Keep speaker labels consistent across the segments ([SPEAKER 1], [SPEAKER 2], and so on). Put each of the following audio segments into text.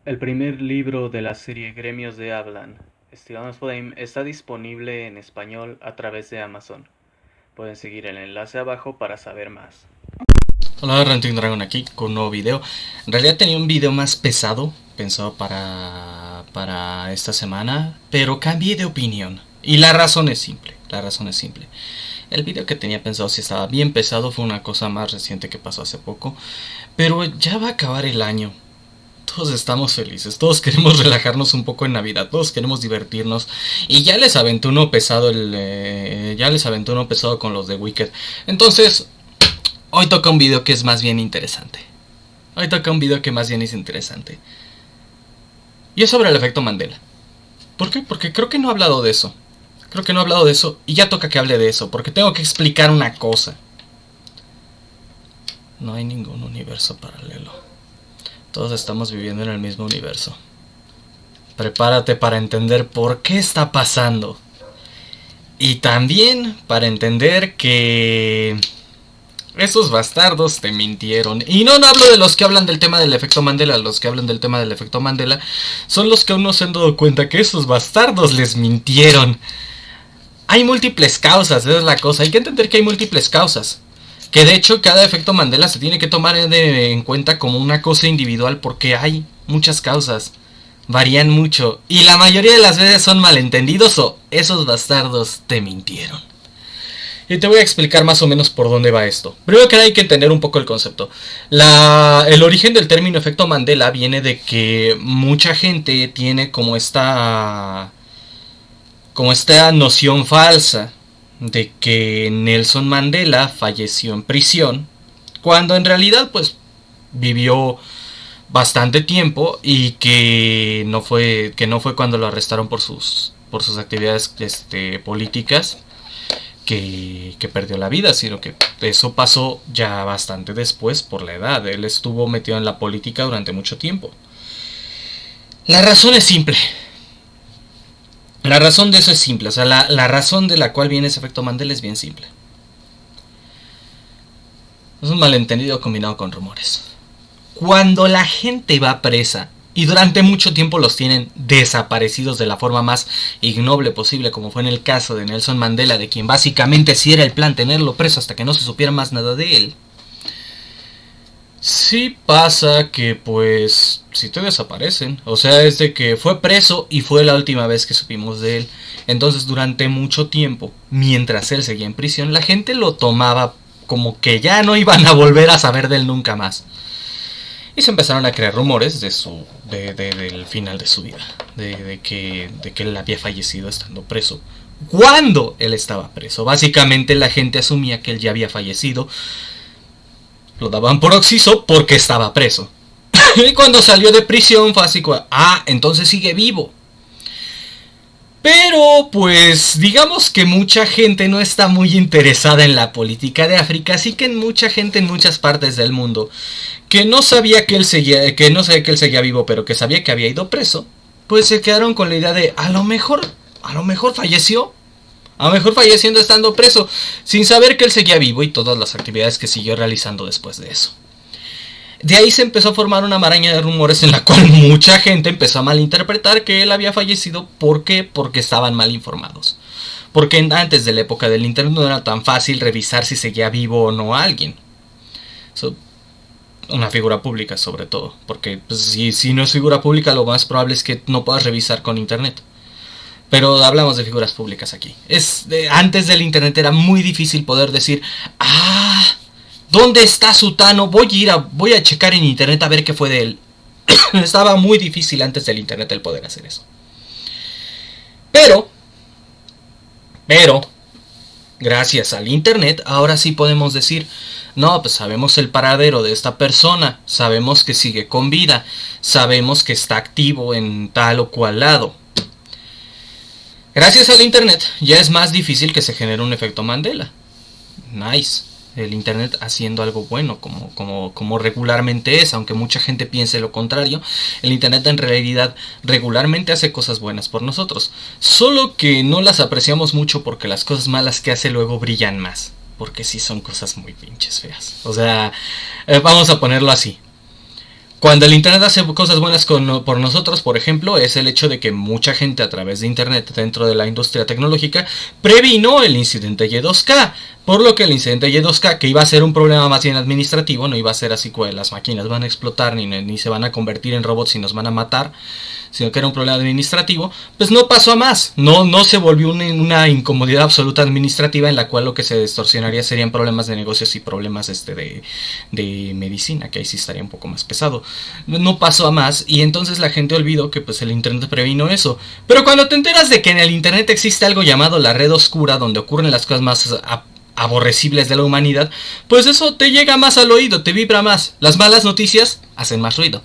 [SPEAKER 1] El primer libro de la serie Gremios de Hablan, Estimados Flame, está disponible en español a través de Amazon. Pueden seguir el enlace abajo para saber más.
[SPEAKER 2] Hola, Ranting Dragon aquí con un nuevo video. En realidad tenía un video más pesado pensado para esta semana, pero cambié de opinión. Y la razón es simple, El video que tenía pensado si estaba bien pesado fue una cosa más reciente que pasó hace poco, pero ya va a acabar el año. Todos estamos felices, todos queremos relajarnos un poco en Navidad, todos queremos divertirnos. Y ya les aventé uno pesado con los de Wicked. Entonces, hoy toca un video que es más bien interesante. Y es sobre el efecto Mandela. ¿Por qué? Porque creo que no he hablado de eso. Y ya toca que hable de eso, porque tengo que explicar una cosa. No hay ningún universo paralelo. Todos estamos viviendo en el mismo universo. Prepárate para entender por qué está pasando. Y también para entender que esos bastardos te mintieron. Y no hablo de los que hablan del tema del efecto Mandela. Los que hablan del tema del efecto Mandela son los que aún no se han dado cuenta que esos bastardos les mintieron. Hay múltiples causas, esa es la cosa. Hay que entender que hay múltiples causas. Que de hecho cada efecto Mandela se tiene que tomar en cuenta como una cosa individual, porque hay muchas causas. Varían mucho. Y la mayoría de las veces son malentendidos o esos bastardos te mintieron. Y te voy a explicar más o menos por dónde va esto. Primero que nada hay que entender un poco el concepto. El origen del término efecto Mandela viene de que mucha gente tiene como esta noción falsa de que Nelson Mandela falleció en prisión, cuando en realidad pues vivió bastante tiempo y que no fue cuando lo arrestaron por sus actividades políticas que perdió la vida, sino que eso pasó ya bastante después por la edad. Él estuvo metido en la política durante mucho tiempo. La razón es simple. La razón de eso es simple. O sea, la razón de la cual viene ese efecto Mandela es bien simple. Es un malentendido combinado con rumores. Cuando la gente va presa y durante mucho tiempo los tienen desaparecidos de la forma más ignoble posible, como fue en el caso de Nelson Mandela, de quien básicamente sí era el plan tenerlo preso hasta que no se supiera más nada de él. Sí pasa que pues si te desaparecen, o sea, es de que fue preso y fue la última vez que supimos de él. Entonces durante mucho tiempo, mientras él seguía en prisión, la gente lo tomaba como que ya no iban a volver a saber de él nunca más. Y se empezaron a crear rumores del final de su vida, de que él había fallecido estando preso. Cuando él estaba preso, básicamente la gente asumía que él ya había fallecido. Lo daban por occiso porque estaba preso. Y cuando salió de prisión fue así, entonces sigue vivo. Pero pues digamos que mucha gente no está muy interesada en la política de África, así que mucha gente en muchas partes del mundo que no sabía que él seguía vivo, pero que sabía que había ido preso, pues se quedaron con la idea de a lo mejor falleció. A lo mejor falleciendo estando preso, sin saber que él seguía vivo y todas las actividades que siguió realizando después de eso. De ahí se empezó a formar una maraña de rumores en la cual mucha gente empezó a malinterpretar que él había fallecido. ¿Por qué? Porque estaban mal informados. Porque antes de la época del internet no era tan fácil revisar si seguía vivo o no alguien. Una figura pública sobre todo. Porque pues, si no es figura pública, lo más probable es que no puedas revisar con internet. Pero hablamos de figuras públicas aquí. Antes del internet era muy difícil poder decir, ¿dónde está Sutano? Voy a checar en internet a ver qué fue de él. Estaba muy difícil antes del internet el poder hacer eso. Pero, gracias al internet, ahora sí podemos decir, no, pues sabemos el paradero de esta persona, sabemos que sigue con vida, sabemos que está activo en tal o cual lado. Gracias al internet ya es más difícil que se genere un efecto Mandela. Nice. El internet haciendo algo bueno como regularmente es, aunque mucha gente piense lo contrario. El internet en realidad regularmente hace cosas buenas por nosotros, solo que no las apreciamos mucho porque las cosas malas que hace luego brillan más, porque sí son cosas muy pinches feas. O sea, vamos a ponerlo así. Cuando el Internet hace cosas buenas por nosotros, por ejemplo, es el hecho de que mucha gente a través de Internet dentro de la industria tecnológica previno el incidente Y2K. Por lo que el incidente Y2K, que iba a ser un problema más bien administrativo, no iba a ser así que las máquinas van a explotar ni se van a convertir en robots y nos van a matar, sino que era un problema administrativo, pues no pasó a más. No se volvió una incomodidad absoluta administrativa en la cual lo que se distorsionaría serían problemas de negocios y problemas de medicina, que ahí sí estaría un poco más pesado. No pasó a más y entonces la gente olvidó que pues el Internet previno eso. Pero cuando te enteras de que en el Internet existe algo llamado la red oscura, donde ocurren las cosas más aborrecibles de la humanidad, pues eso te llega más al oído, te vibra más. Las malas noticias hacen más ruido.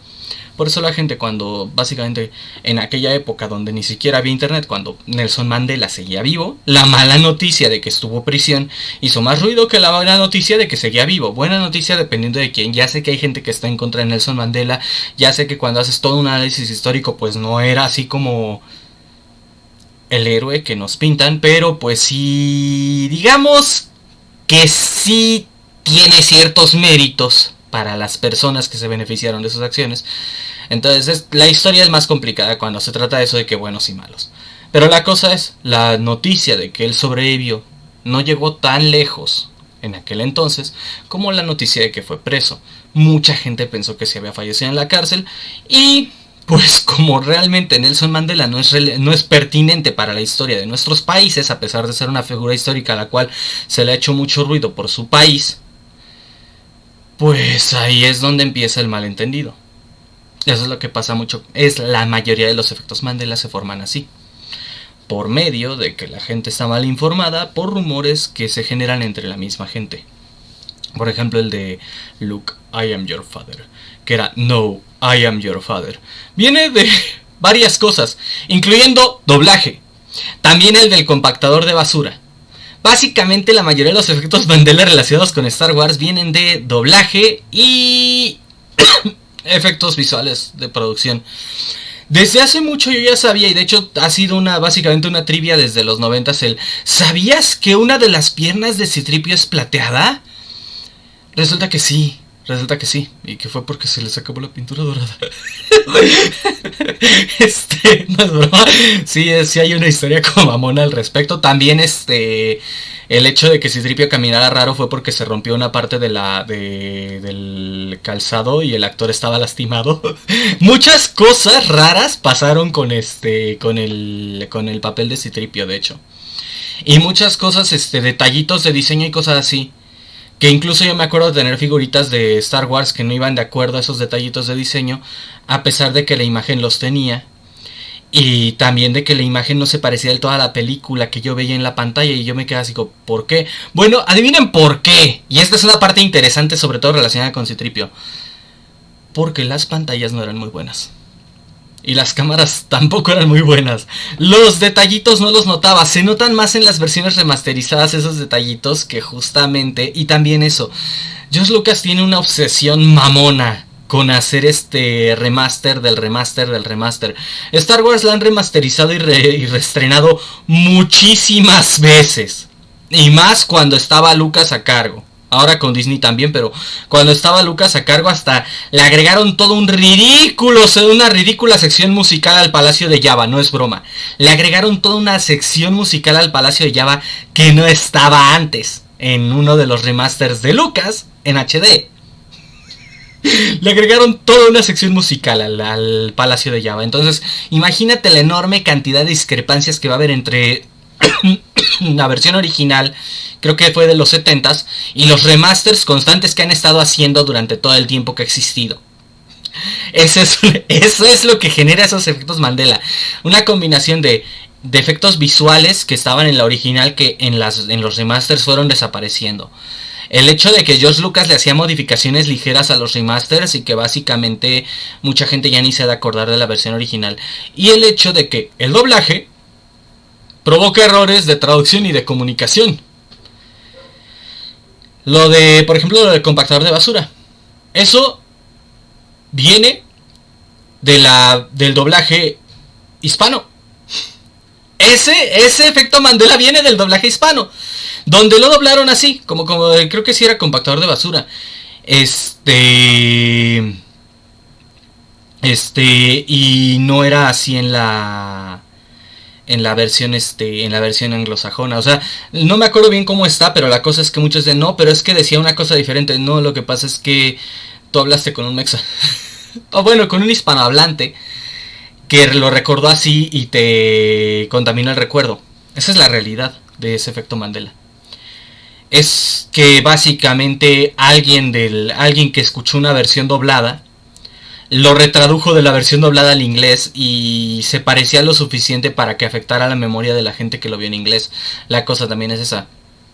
[SPEAKER 2] Por eso la gente, cuando básicamente en aquella época donde ni siquiera había internet, cuando Nelson Mandela seguía vivo, la mala noticia de que estuvo en prisión hizo más ruido que la buena noticia de que seguía vivo. Buena noticia dependiendo de quién. Ya sé que hay gente que está en contra de Nelson Mandela, ya sé que cuando haces todo un análisis histórico pues no era así como el héroe que nos pintan, pero pues sí, digamos que sí tiene ciertos méritos para las personas que se beneficiaron de sus acciones. Entonces la historia es más complicada cuando se trata de eso de que buenos y malos. Pero la cosa es, la noticia de que él sobrevivió no llegó tan lejos en aquel entonces como la noticia de que fue preso. Mucha gente pensó que se había fallecido en la cárcel y pues como realmente Nelson Mandela no es pertinente para la historia de nuestros países, a pesar de ser una figura histórica a la cual se le ha hecho mucho ruido por su país, pues ahí es donde empieza el malentendido. Eso es lo que pasa mucho. Es la mayoría de los efectos Mandela se forman así. Por medio de que la gente está mal informada por rumores que se generan entre la misma gente. Por ejemplo el de Luke, I am your father. Que era No, I am your father. Viene de varias cosas, incluyendo doblaje. También el del compactador de basura. Básicamente la mayoría de los efectos Mandela relacionados con Star Wars vienen de doblaje y efectos visuales de producción. Desde hace mucho yo ya sabía, y de hecho ha sido básicamente una trivia desde los 90s, ¿sabías que una de las piernas de C-3PO es plateada? Resulta que sí, y que fue porque se les acabó la pintura dorada. No es broma. Sí hay una historia como mamona al respecto. También el hecho de que C-3PO caminara raro fue porque se rompió una parte del calzado y el actor estaba lastimado. Muchas cosas raras pasaron con el papel de C-3PO, de hecho. Y muchas cosas, detallitos de diseño y cosas así. Que incluso yo me acuerdo de tener figuritas de Star Wars que no iban de acuerdo a esos detallitos de diseño, a pesar de que la imagen los tenía. Y también de que la imagen no se parecía del todo a la película que yo veía en la pantalla. Y yo me quedaba así como, ¿por qué? Bueno, adivinen por qué. Y esta es una parte interesante, sobre todo relacionada con C-3PO. Porque las pantallas no eran muy buenas. Y las cámaras tampoco eran muy buenas. Los detallitos no los notaba. Se notan más en las versiones remasterizadas esos detallitos que justamente... Y también eso. George Lucas tiene una obsesión mamona con hacer remaster del remaster del remaster. Star Wars la han remasterizado y reestrenado muchísimas veces. Y más cuando estaba Lucas a cargo. Ahora con Disney también, pero cuando estaba Lucas a cargo hasta le agregaron todo una ridícula sección musical al Palacio de Jabba, no es broma. Le agregaron toda una sección musical al Palacio de Jabba que no estaba antes en uno de los remasters de Lucas en HD. Le agregaron toda una sección musical al Palacio de Jabba. Entonces, imagínate la enorme cantidad de discrepancias que va a haber entre la versión original, creo que fue de los 70s, y los remasters constantes que han estado haciendo durante todo el tiempo que ha existido. Eso es lo que genera esos efectos Mandela. Una combinación de efectos visuales que estaban en la original que en los remasters fueron desapareciendo. El hecho de que George Lucas le hacía modificaciones ligeras a los remasters y que básicamente mucha gente ya ni se ha de acordar de la versión original. Y el hecho de que el doblaje provoca errores de traducción y de comunicación. Por ejemplo, lo del compactador de basura. Eso viene del doblaje hispano. Ese efecto Mandela viene del doblaje hispano. Donde lo doblaron así, como creo que sí era compactador de basura. Y no era así en la versión anglosajona. O sea, no me acuerdo bien cómo está, pero la cosa es que muchos dicen, no, pero es que decía una cosa diferente. No, lo que pasa es que tú hablaste con un mexa. O bueno, con un hispanohablante que lo recordó así y te contaminó el recuerdo. Esa es la realidad de ese efecto Mandela. Es que básicamente alguien que escuchó una versión doblada lo retradujo de la versión doblada al inglés y se parecía lo suficiente para que afectara la memoria de la gente que lo vio en inglés. La cosa también es esa.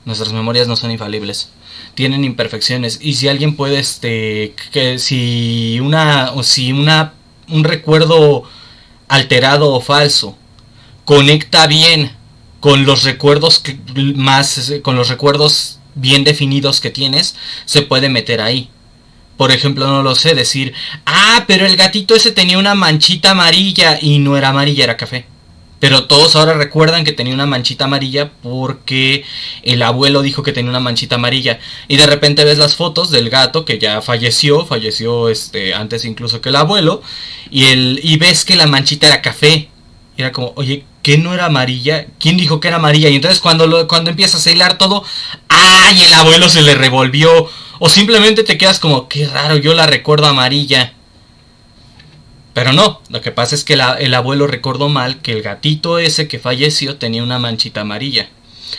[SPEAKER 2] Nuestras memorias no son infalibles. Tienen imperfecciones. Y si alguien puede, que si un recuerdo alterado o falso conecta bien con los recuerdos con los recuerdos bien definidos que tienes, se puede meter ahí. Por ejemplo, no lo sé, decir, pero el gatito ese tenía una manchita amarilla y no era amarilla, era café. Pero todos ahora recuerdan que tenía una manchita amarilla porque el abuelo dijo que tenía una manchita amarilla. Y de repente ves las fotos del gato que ya falleció antes incluso que el abuelo, y ves que la manchita era café. Y era como, oye, ¿qué no era amarilla? ¿Quién dijo que era amarilla? Y entonces cuando empiezas a hilar todo, ¡ay! El abuelo se le revolvió. O simplemente te quedas como, qué raro, yo la recuerdo amarilla. Pero no, lo que pasa es que el abuelo recordó mal que el gatito ese que falleció tenía una manchita amarilla.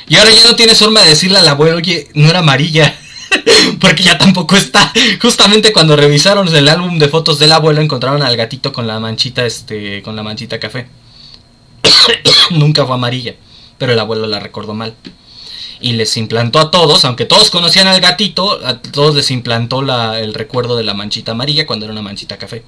[SPEAKER 2] Y ahora ya no tienes forma de decirle al abuelo, oye, no era amarilla. Porque ya tampoco está. Justamente cuando revisaron el álbum de fotos del abuelo encontraron al gatito con la manchita, con la manchita café. Nunca fue amarilla, pero el abuelo la recordó mal. Y les implantó a todos, aunque todos conocían al gatito, a todos les implantó el recuerdo de la manchita amarilla cuando era una manchita café.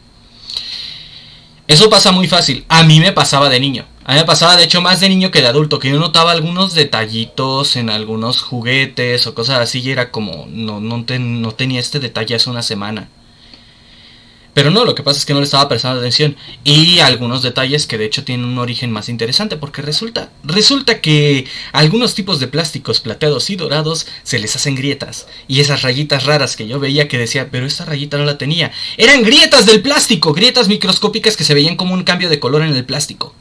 [SPEAKER 2] Eso pasa muy fácil. A mí me pasaba de niño. A mí me pasaba de hecho más de niño que de adulto, que yo notaba algunos detallitos en algunos juguetes o cosas así y era como, no tenía este detalle hace una semana. Pero no, lo que pasa es que no le estaba prestando atención. Y algunos detalles que de hecho tienen un origen más interesante. Porque resulta que a algunos tipos de plásticos plateados y dorados se les hacen grietas. Y esas rayitas raras que yo veía que decía, pero esta rayita no la tenía. Eran grietas del plástico, grietas microscópicas que se veían como un cambio de color en el plástico.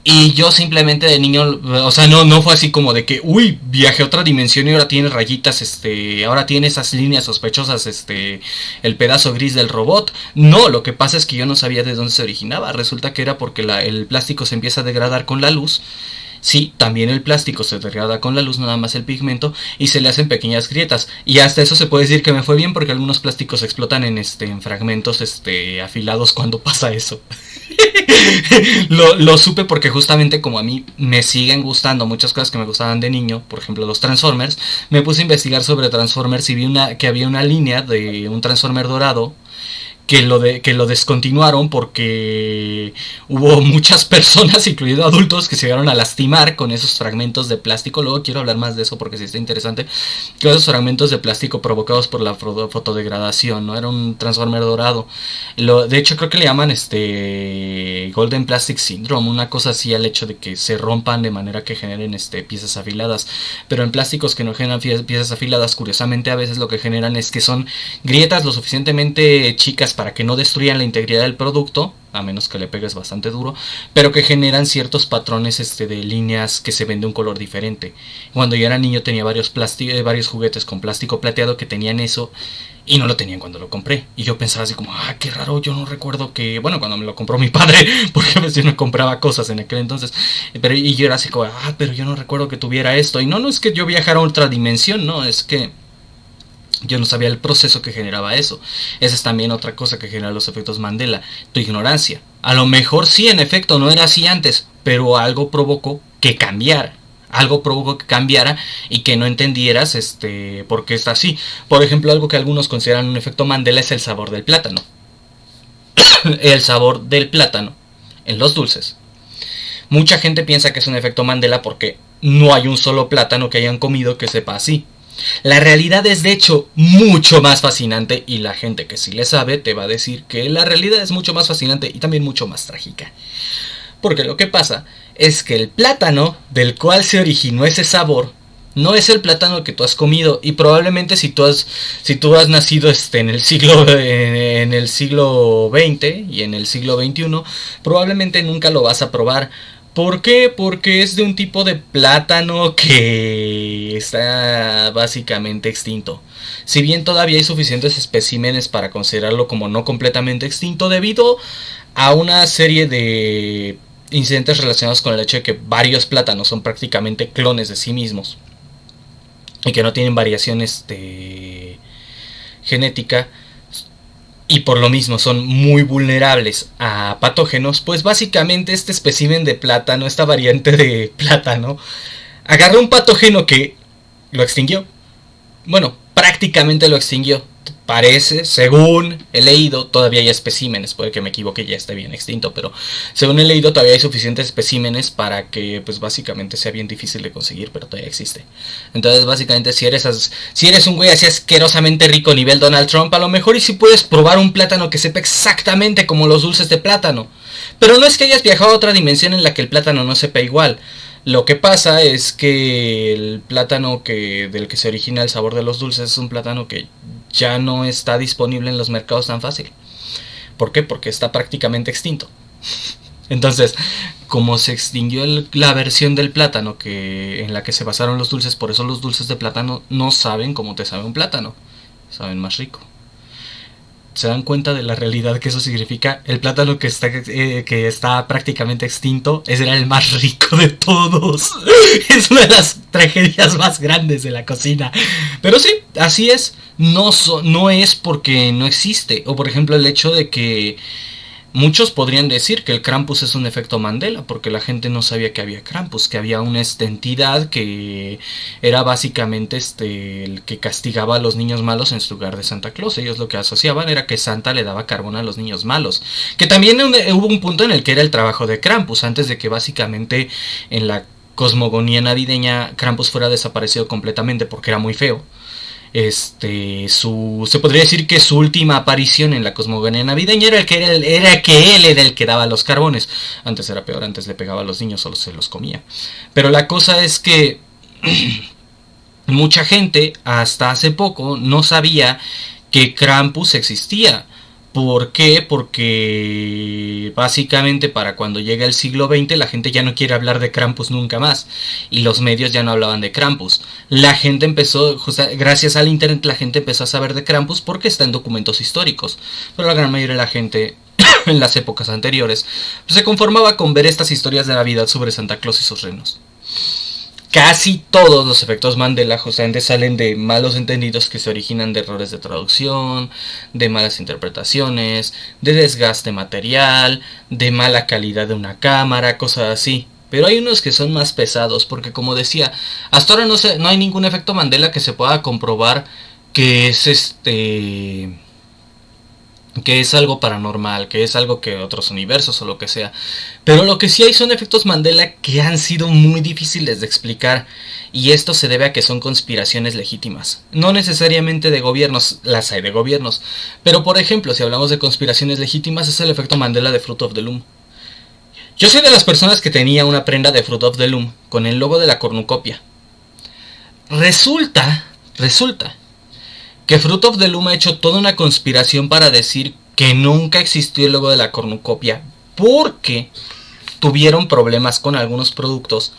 [SPEAKER 2] Y yo simplemente de niño, o sea, no fue así como de que, uy, viajé a otra dimensión y ahora tiene rayitas, ahora tiene esas líneas sospechosas, el pedazo gris del robot. No, lo que pasa es que yo no sabía de dónde se originaba. Resulta que era porque el plástico se empieza a degradar con la luz. Sí, también el plástico se degrada con la luz, nada más el pigmento, y se le hacen pequeñas grietas. Y hasta eso se puede decir que me fue bien porque algunos plásticos explotan en fragmentos afilados cuando pasa eso. lo supe porque justamente como a mí me siguen gustando muchas cosas que me gustaban de niño, por ejemplo los Transformers, me puse a investigar sobre Transformers y vi que había una línea de un Transformer dorado que lo descontinuaron porque hubo muchas personas, incluidos adultos, que se llegaron a lastimar con esos fragmentos de plástico. Luego quiero hablar más de eso porque sí está interesante. Que esos fragmentos de plástico provocados por la fotodegradación, ¿no? Era un Transformer dorado. De hecho creo que le llaman Golden Plastic Syndrome, una cosa así al hecho de que se rompan de manera que generen piezas afiladas. Pero en plásticos que no generan piezas afiladas, curiosamente a veces lo que generan es que son grietas lo suficientemente chicas para que no destruyan la integridad del producto, a menos que le pegues bastante duro, pero que generan ciertos patrones de líneas que se ven de un color diferente. Cuando yo era niño tenía varios juguetes con plástico plateado que tenían eso y no lo tenían cuando lo compré. Y yo pensaba así como, qué raro, yo no recuerdo que... Bueno, cuando me lo compró mi padre, porque a veces me compraba cosas en aquel entonces. Y yo era así como, pero yo no recuerdo que tuviera esto. Y no es que yo viajara a otra dimensión, no, es que yo no sabía el proceso que generaba eso. Esa es también otra cosa que genera los efectos Mandela, tu ignorancia. A lo mejor sí, en efecto, no era así antes, pero algo provocó que cambiara. Algo provocó que cambiara y que no entendieras por qué está así. Por ejemplo, algo que algunos consideran un efecto Mandela es el sabor del plátano. El sabor del plátano en los dulces. Mucha gente piensa que es un efecto Mandela porque no hay un solo plátano que hayan comido que sepa así. La realidad es de hecho mucho más fascinante y la gente que sí le sabe te va a decir que la realidad es mucho más fascinante y también mucho más trágica. Porque lo que pasa es que el plátano del cual se originó ese sabor no es el plátano que tú has comido. Y probablemente si tú has nacido en el siglo XX y en el siglo XXI, probablemente nunca lo vas a probar. ¿Por qué? Porque es de un tipo de plátano que está básicamente extinto. Si bien todavía hay suficientes especímenes para considerarlo como no completamente extinto, debido a una serie de incidentes relacionados con el hecho de que varios plátanos son prácticamente clones de sí mismos y que no tienen variación genética, y por lo mismo son muy vulnerables a patógenos, pues básicamente este espécimen de plátano, esta variante de plátano, agarró un patógeno que lo extinguió. Bueno, prácticamente lo extinguió. Parece, según he leído, todavía hay especímenes, puede que me equivoque y ya esté bien extinto, pero según he leído todavía hay suficientes especímenes para que pues básicamente sea bien difícil de conseguir, pero todavía existe. Entonces básicamente si eres un güey así asquerosamente rico nivel Donald Trump, a lo mejor y si puedes probar un plátano que sepa exactamente como los dulces de plátano. Pero no es que hayas viajado a otra dimensión en la que el plátano no sepa igual. Lo que pasa es que el plátano del que se origina el sabor de los dulces es un plátano que ya no está disponible en los mercados tan fácil. ¿Por qué? Porque está prácticamente extinto. Entonces, como se extinguió la versión del plátano en la que se basaron los dulces, por eso los dulces de plátano no saben como te sabe un plátano, saben más rico. ¿Se dan cuenta de la realidad que eso significa? El plátano que está prácticamente extinto era el más rico de todos. Es una de las tragedias más grandes de la cocina. Pero sí, así es. No es porque no existe. O por ejemplo el hecho de que muchos podrían decir que el Krampus es un efecto Mandela, porque la gente no sabía que había Krampus, que había una entidad que era básicamente el que castigaba a los niños malos en lugar de Santa Claus. Ellos lo que asociaban era que Santa le daba carbón a los niños malos. Que también hubo un punto en el que era el trabajo de Krampus, antes de que básicamente en la cosmogonía navideña Krampus fuera desaparecido completamente porque era muy feo. Se podría decir que su última aparición en la cosmogonía navideña era que él era el que daba los carbones. Antes era peor, antes le pegaba a los niños, solo se los comía. Pero la cosa es que mucha gente hasta hace poco no sabía que Krampus existía. ¿Por qué? Porque básicamente para cuando llega el siglo XX la gente ya no quiere hablar de Krampus nunca más. Y los medios ya no hablaban de Krampus. La gente gracias al internet la gente empezó a saber de Krampus porque está en documentos históricos. Pero la gran mayoría de la gente en las épocas anteriores pues se conformaba con ver estas historias de Navidad sobre Santa Claus y sus renos. Casi todos los efectos Mandela justamente salen de malos entendidos que se originan de errores de traducción, de malas interpretaciones, de desgaste material, de mala calidad de una cámara, cosas así. Pero hay unos que son más pesados porque, como decía, hasta ahora no hay ningún efecto Mandela que se pueda comprobar que es algo paranormal, que es algo que otros universos o lo que sea. Pero lo que sí hay son efectos Mandela que han sido muy difíciles de explicar, y esto se debe a que son conspiraciones legítimas. No necesariamente de gobiernos, las hay de gobiernos, pero por ejemplo, si hablamos de conspiraciones legítimas, es el efecto Mandela de Fruit of the Loom. Yo soy de las personas que tenía una prenda de Fruit of the Loom con el logo de la cornucopia. Resulta que Fruit of the Loom ha hecho toda una conspiración para decir que nunca existió el logo de la cornucopia, porque tuvieron problemas con algunos productos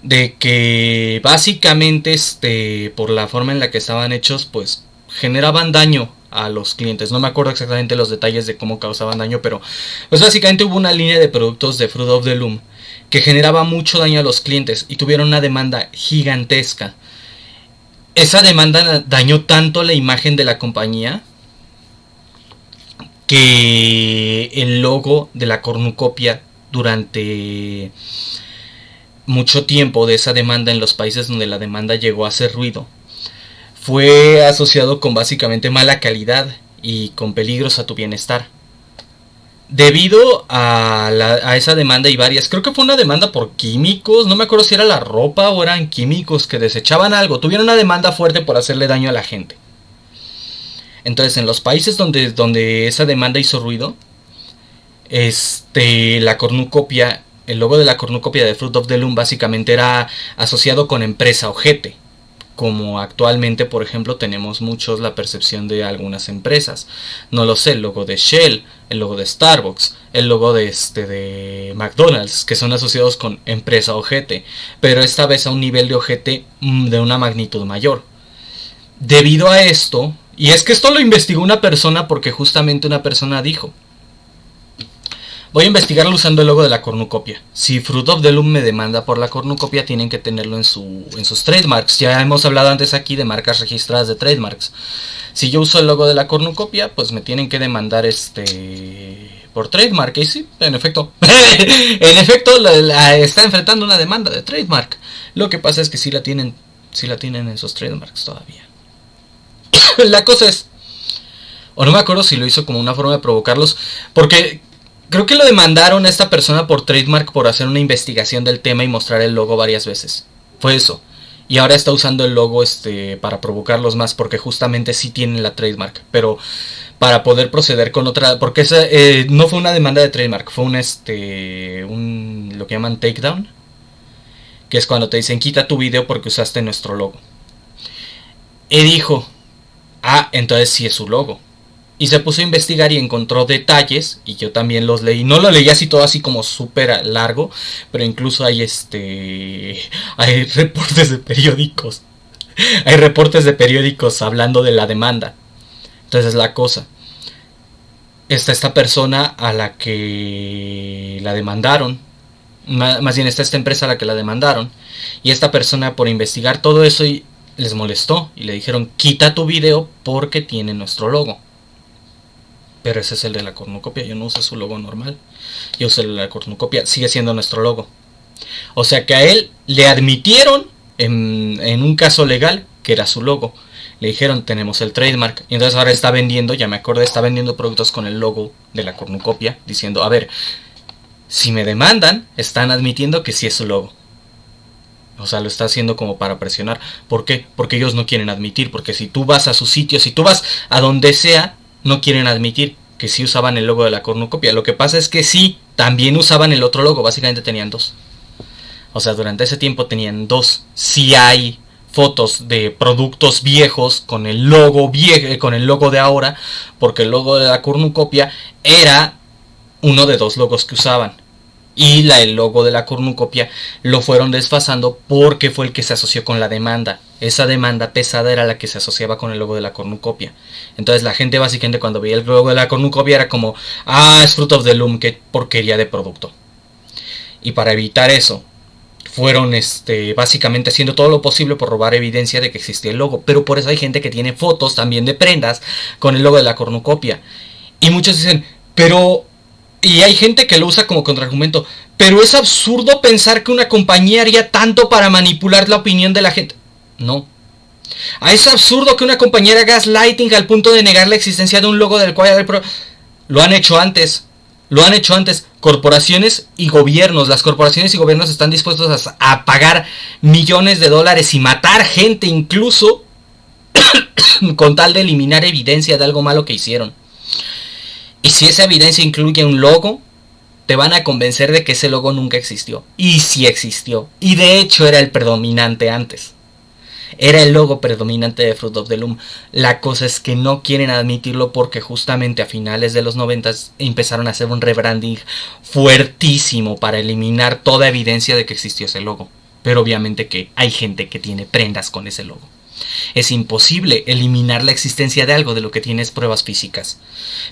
[SPEAKER 2] de que básicamente por la forma en la que estaban hechos pues generaban daño a los clientes. No me acuerdo exactamente los detalles de cómo causaban daño, pero pues básicamente hubo una línea de productos de Fruit of the Loom que generaba mucho daño a los clientes y tuvieron una demanda gigantesca. Esa demanda dañó tanto la imagen de la compañía que el logo de la cornucopia durante mucho tiempo de esa demanda en los países donde la demanda llegó a hacer ruido fue asociado con básicamente mala calidad y con peligros a tu bienestar. Debido a esa demanda y varias, creo que fue una demanda por químicos, no me acuerdo si era la ropa o eran químicos que desechaban algo, tuvieron una demanda fuerte por hacerle daño a la gente. Entonces en los países donde esa demanda hizo ruido, la cornucopia el logo de la cornucopia de Fruit of the Loom básicamente era asociado con empresa ojete, como actualmente, por ejemplo, tenemos muchos la percepción de algunas empresas. No lo sé, el logo de Shell, el logo de Starbucks, el logo de McDonald's, que son asociados con empresa ojete, pero esta vez a un nivel de ojete de una magnitud mayor. Debido a esto, y es que esto lo investigó una persona porque justamente una persona dijo: voy a investigarlo usando el logo de la cornucopia. Si Fruit of the Loom me demanda por la cornucopia, tienen que tenerlo en sus trademarks. Ya hemos hablado antes aquí de marcas registradas de trademarks. Si yo uso el logo de la cornucopia, pues me tienen que demandar por trademark. Y sí, en efecto. En efecto, está enfrentando una demanda de trademark. Lo que pasa es que sí la tienen en sus trademarks todavía. La cosa es, o no me acuerdo si lo hizo como una forma de provocarlos, porque creo que lo demandaron a esta persona por trademark por hacer una investigación del tema y mostrar el logo varias veces. Fue eso. Y ahora está usando el logo para provocarlos más, porque justamente sí tienen la trademark. Pero para poder proceder con otra, porque esa no fue una demanda de trademark, fue lo que llaman takedown, que es cuando te dicen quita tu video porque usaste nuestro logo. Y dijo, entonces sí es su logo. Y se puso a investigar y encontró detalles, y yo también los leí. No lo leí así todo así como súper largo, pero incluso hay hay reportes de periódicos. Hay reportes de periódicos hablando de la demanda. Entonces la cosa. Está esta persona a la que la demandaron. Más bien está esta empresa a la que la demandaron. Y esta persona, por investigar todo eso, les molestó. Y le dijeron, quita tu video porque tiene nuestro logo. Pero ese es el de la cornucopia, yo no uso su logo normal. Yo uso el de la cornucopia, sigue siendo nuestro logo. O sea que a él le admitieron en un caso legal que era su logo. Le dijeron, tenemos el trademark. Y entonces ahora está vendiendo, ya me acordé, está vendiendo productos con el logo de la cornucopia. Diciendo, a ver, si me demandan, están admitiendo que sí es su logo. O sea, lo está haciendo como para presionar. ¿Por qué? Porque ellos no quieren admitir. Porque si tú vas a su sitio, si tú vas a donde sea, no quieren admitir que sí usaban el logo de la cornucopia. Lo que pasa es que sí, también usaban el otro logo. Básicamente tenían dos. O sea, durante ese tiempo tenían dos. Sí hay fotos de productos viejos con el logo con el logo de ahora, porque el logo de la cornucopia era uno de dos logos que usaban. Y el logo de la cornucopia lo fueron desfasando porque fue el que se asoció con la demanda. Esa demanda pesada era la que se asociaba con el logo de la cornucopia. Entonces la gente básicamente cuando veía el logo de la cornucopia era como, es Fruit of the Loom, qué porquería de producto. Y para evitar eso, fueron básicamente haciendo todo lo posible por robar evidencia de que existía el logo. Pero por eso hay gente que tiene fotos también de prendas con el logo de la cornucopia. Y muchos dicen, pero... Y hay gente que lo usa como contraargumento. Pero es absurdo pensar que una compañía haría tanto para manipular la opinión de la gente. No. Es absurdo que una compañía haga gaslighting al punto de negar la existencia de un logo del cual... Lo han hecho antes. Lo han hecho antes. Corporaciones y gobiernos. Las corporaciones y gobiernos están dispuestos a pagar millones de dólares y matar gente incluso con tal de eliminar evidencia de algo malo que hicieron. Y si esa evidencia incluye un logo, te van a convencer de que ese logo nunca existió. Y sí existió. Y de hecho era el predominante antes. Era el logo predominante de Fruit of the Loom. La cosa es que no quieren admitirlo porque justamente a finales de los 90 empezaron a hacer un rebranding fuertísimo para eliminar toda evidencia de que existió ese logo. Pero obviamente que hay gente que tiene prendas con ese logo. Es imposible eliminar la existencia de algo de lo que tienes pruebas físicas.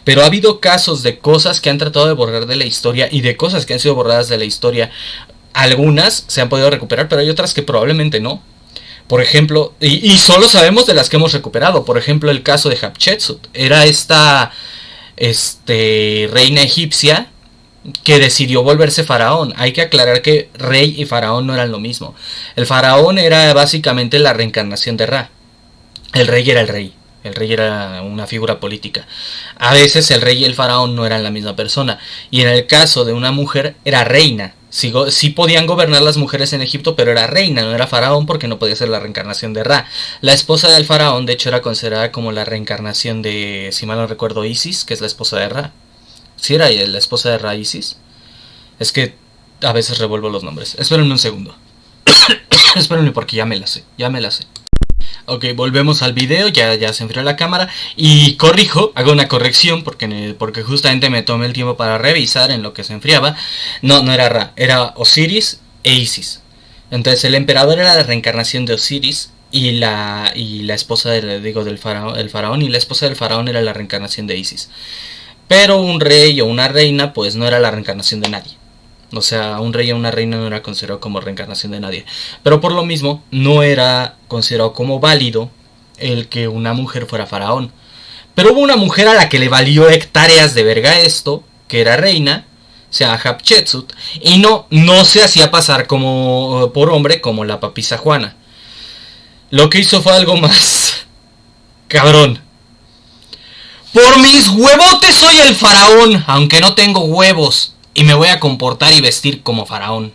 [SPEAKER 2] Pero ha habido casos de cosas que han tratado de borrar de la historia y de cosas que han sido borradas de la historia. Algunas se han podido recuperar, pero hay otras que probablemente no. Por ejemplo, y solo sabemos de las que hemos recuperado. Por ejemplo, el caso de Hatshepsut. Era esta reina egipcia que decidió volverse faraón. Hay que aclarar que rey y faraón no eran lo mismo. El faraón era básicamente la reencarnación de Ra. El rey era el rey. El rey era una figura política. A veces el rey y el faraón no eran la misma persona. Y en el caso de una mujer era reina. Sí podían gobernar las mujeres en Egipto, pero era reina, no era faraón porque no podía ser la reencarnación de Ra. La esposa del faraón de hecho era considerada como la reencarnación de, si mal no recuerdo, Isis, que es la esposa de Ra. Sí era la esposa de Ra, Isis. Es que A veces revuelvo los nombres. Espérenme un segundo. Espérenme porque ya me la sé. Ok, volvemos al video, ya se enfrió la cámara. Y corrijo, hago una corrección porque justamente me tomé el tiempo para revisar en lo que se enfriaba. No era Ra, era Osiris e Isis. Entonces el emperador era la reencarnación de Osiris y la esposa del faraón, y la esposa del faraón era la reencarnación de Isis. Pero un rey o una reina pues no era la reencarnación de nadie. O sea, un rey o una reina no era considerado como reencarnación de nadie. Pero por lo mismo, no era considerado como válido el que una mujer fuera faraón. Pero hubo una mujer a la que le valió hectáreas de verga esto, que era reina, o sea, Hatshepsut, y no se hacía pasar como por hombre como la papisa Juana. Lo que hizo fue algo más cabrón. Por mis huevotes soy el faraón, aunque no tengo huevos. Y me voy a comportar y vestir como faraón.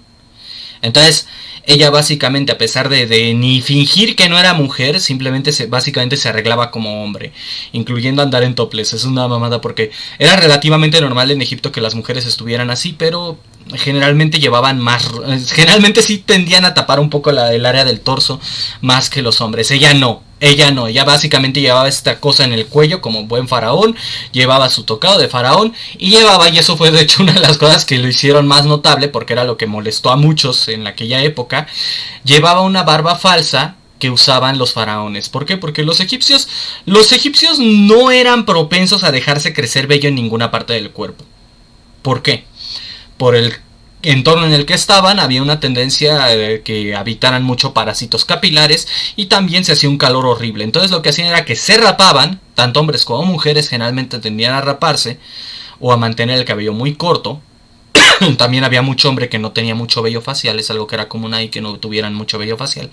[SPEAKER 2] Entonces, ella básicamente, a pesar de ni fingir que no era mujer, simplemente básicamente se arreglaba como hombre, incluyendo andar en topless. Es una mamada porque era relativamente normal en Egipto que las mujeres estuvieran así, pero generalmente generalmente sí tendían a tapar un poco el área del torso más que los hombres. Ella básicamente llevaba esta cosa en el cuello como buen faraón, llevaba su tocado de faraón y eso fue de hecho una de las cosas que lo hicieron más notable porque era lo que molestó a muchos en aquella época. Llevaba una barba falsa que usaban los faraones. ¿Por qué? Porque los egipcios no eran propensos a dejarse crecer vello en ninguna parte del cuerpo. ¿Por qué? Por el entorno en el que estaban había una tendencia que habitaran mucho parásitos capilares y también se hacía un calor horrible. Entonces lo que hacían era que se rapaban, tanto hombres como mujeres generalmente tendían a raparse o a mantener el cabello muy corto. También había mucho hombre que no tenía mucho vello facial, es algo que era común ahí, que no tuvieran mucho vello facial.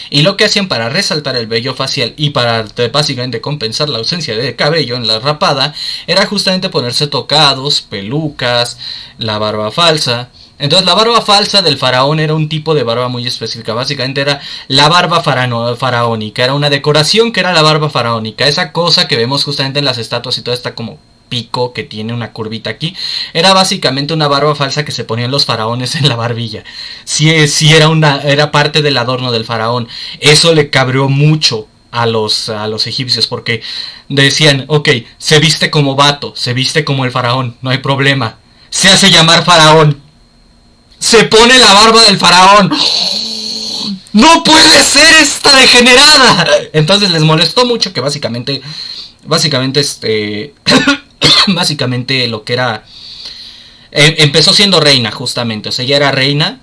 [SPEAKER 2] Y lo que hacían para resaltar el vello facial y para básicamente compensar la ausencia de cabello en la rapada, era justamente ponerse tocados, pelucas, la barba falsa. Entonces la barba falsa del faraón era un tipo de barba muy específica, básicamente era la barba faraónica, era una decoración que era la barba faraónica, esa cosa que vemos justamente en las estatuas y toda esta como pico que tiene una curvita aquí, era básicamente una barba falsa que se ponían los faraones en la barbilla. Sí era parte del adorno del faraón. Eso le cabreó mucho a los egipcios porque decían, ok, se viste como vato, se viste como el faraón, no hay problema, se hace llamar faraón, se pone la barba del faraón, no puede ser esta degenerada. Entonces les molestó mucho que básicamente básicamente lo que era empezó siendo reina justamente, o sea, ella era reina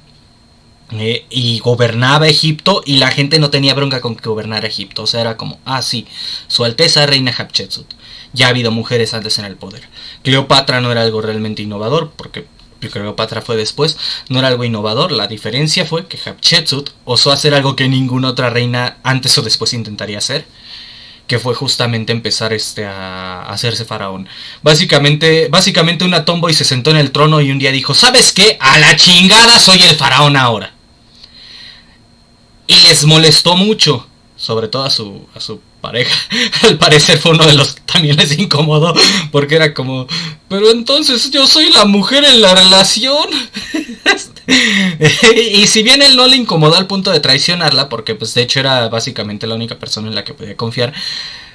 [SPEAKER 2] y gobernaba Egipto y la gente no tenía bronca con que gobernara Egipto, o sea, era como, sí, su alteza reina Hatshepsut, ya ha habido mujeres antes en el poder. Cleopatra no era algo realmente innovador, porque Cleopatra fue después, no era algo innovador, la diferencia fue que Hatshepsut osó hacer algo que ninguna otra reina antes o después intentaría hacer, que fue justamente empezar a hacerse faraón. Básicamente una tomboy se sentó en el trono y un día dijo, ¿sabes qué? A la chingada soy el faraón ahora. Y les molestó mucho, sobre todo a su pareja. Al parecer fue uno de los que también les incomodó, porque era como, pero entonces yo soy la mujer en la relación. Y si bien él no le incomodó al punto de traicionarla, porque pues de hecho era básicamente la única persona en la que podía confiar,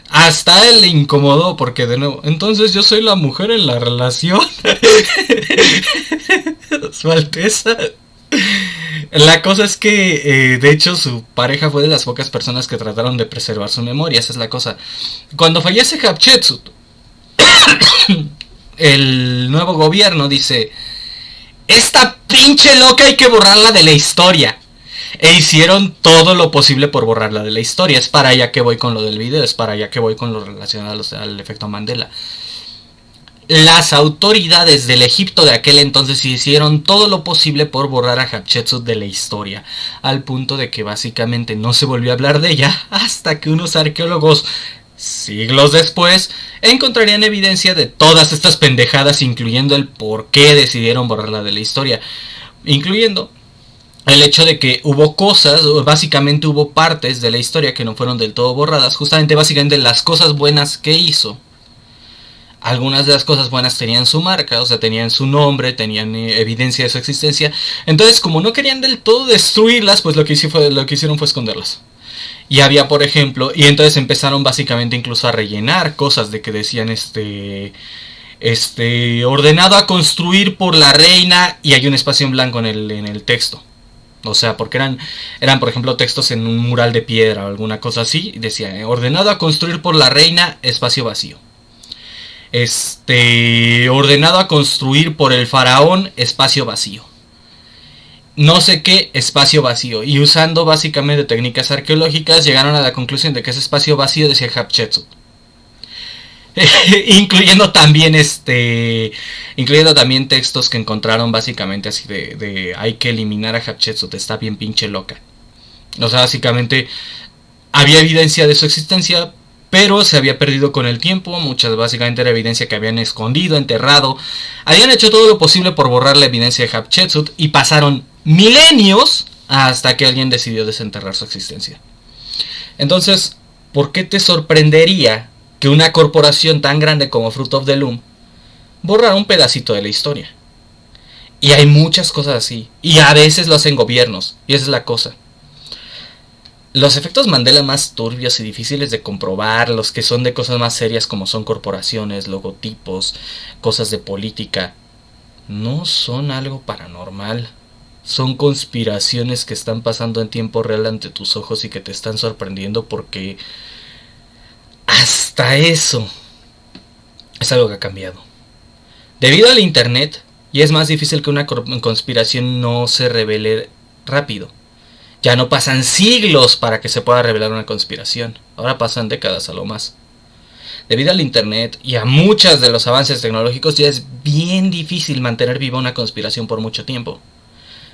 [SPEAKER 2] hasta él le incomodó porque de nuevo, entonces yo soy la mujer en la relación. Su Alteza. La cosa es que de hecho su pareja fue de las pocas personas que trataron de preservar su memoria. Esa es la cosa. Cuando fallece Hatshepsut, el nuevo gobierno dice, esta pinche loca hay que borrarla de la historia. E hicieron todo lo posible por borrarla de la historia. Es para allá que voy con lo del video, es para allá que voy con lo relacionado al efecto Mandela. Las autoridades del Egipto de aquel entonces hicieron todo lo posible por borrar a Hatshepsut de la historia, al punto de que básicamente no se volvió a hablar de ella hasta que unos arqueólogos, siglos después, encontrarían evidencia de todas estas pendejadas, incluyendo el por qué decidieron borrarla de la historia, incluyendo el hecho de que hubo cosas, básicamente hubo partes de la historia que no fueron del todo borradas, justamente básicamente las cosas buenas que hizo. algunas de las cosas buenas tenían su marca, o sea, tenían su nombre, tenían evidencia de su existencia. Entonces, como no querían del todo destruirlas, pues lo que hicieron fue esconderlas. Y había, por ejemplo, y entonces empezaron básicamente incluso a rellenar cosas de que decían ordenado a construir por la reina, y hay un espacio en blanco en el texto. O sea, porque eran por ejemplo textos en un mural de piedra o alguna cosa así, y decía ordenado a construir por la reina, espacio vacío. Ordenado a construir por el faraón, espacio vacío. No sé qué, espacio vacío. Y usando básicamente técnicas arqueológicas llegaron a la conclusión de que ese espacio vacío decía Hatshepsut. incluyendo también textos que encontraron básicamente así de hay que eliminar a Hatshepsut, está bien pinche loca. O sea, básicamente había evidencia de su existencia, pero se había perdido con el tiempo. Muchas básicamente era evidencia que habían escondido, enterrado. Habían hecho todo lo posible por borrar la evidencia de Hatshepsut y pasaron milenios hasta que alguien decidió desenterrar su existencia. Entonces, ¿por qué te sorprendería que una corporación tan grande como Fruit of the Loom borrara un pedacito de la historia? Y hay muchas cosas así, y a veces lo hacen gobiernos, y esa es la cosa. Los efectos Mandela más turbios y difíciles de comprobar, los que son de cosas más serias como son corporaciones, logotipos, cosas de política, no son algo paranormal. Son conspiraciones que están pasando en tiempo real ante tus ojos y que te están sorprendiendo, porque hasta eso es algo que ha cambiado. Debido al internet, ya es más difícil que una conspiración no se revele rápido. Ya no pasan siglos para que se pueda revelar una conspiración. Ahora pasan décadas a lo más. Debido al internet y a muchos de los avances tecnológicos, ya es bien difícil mantener viva una conspiración por mucho tiempo.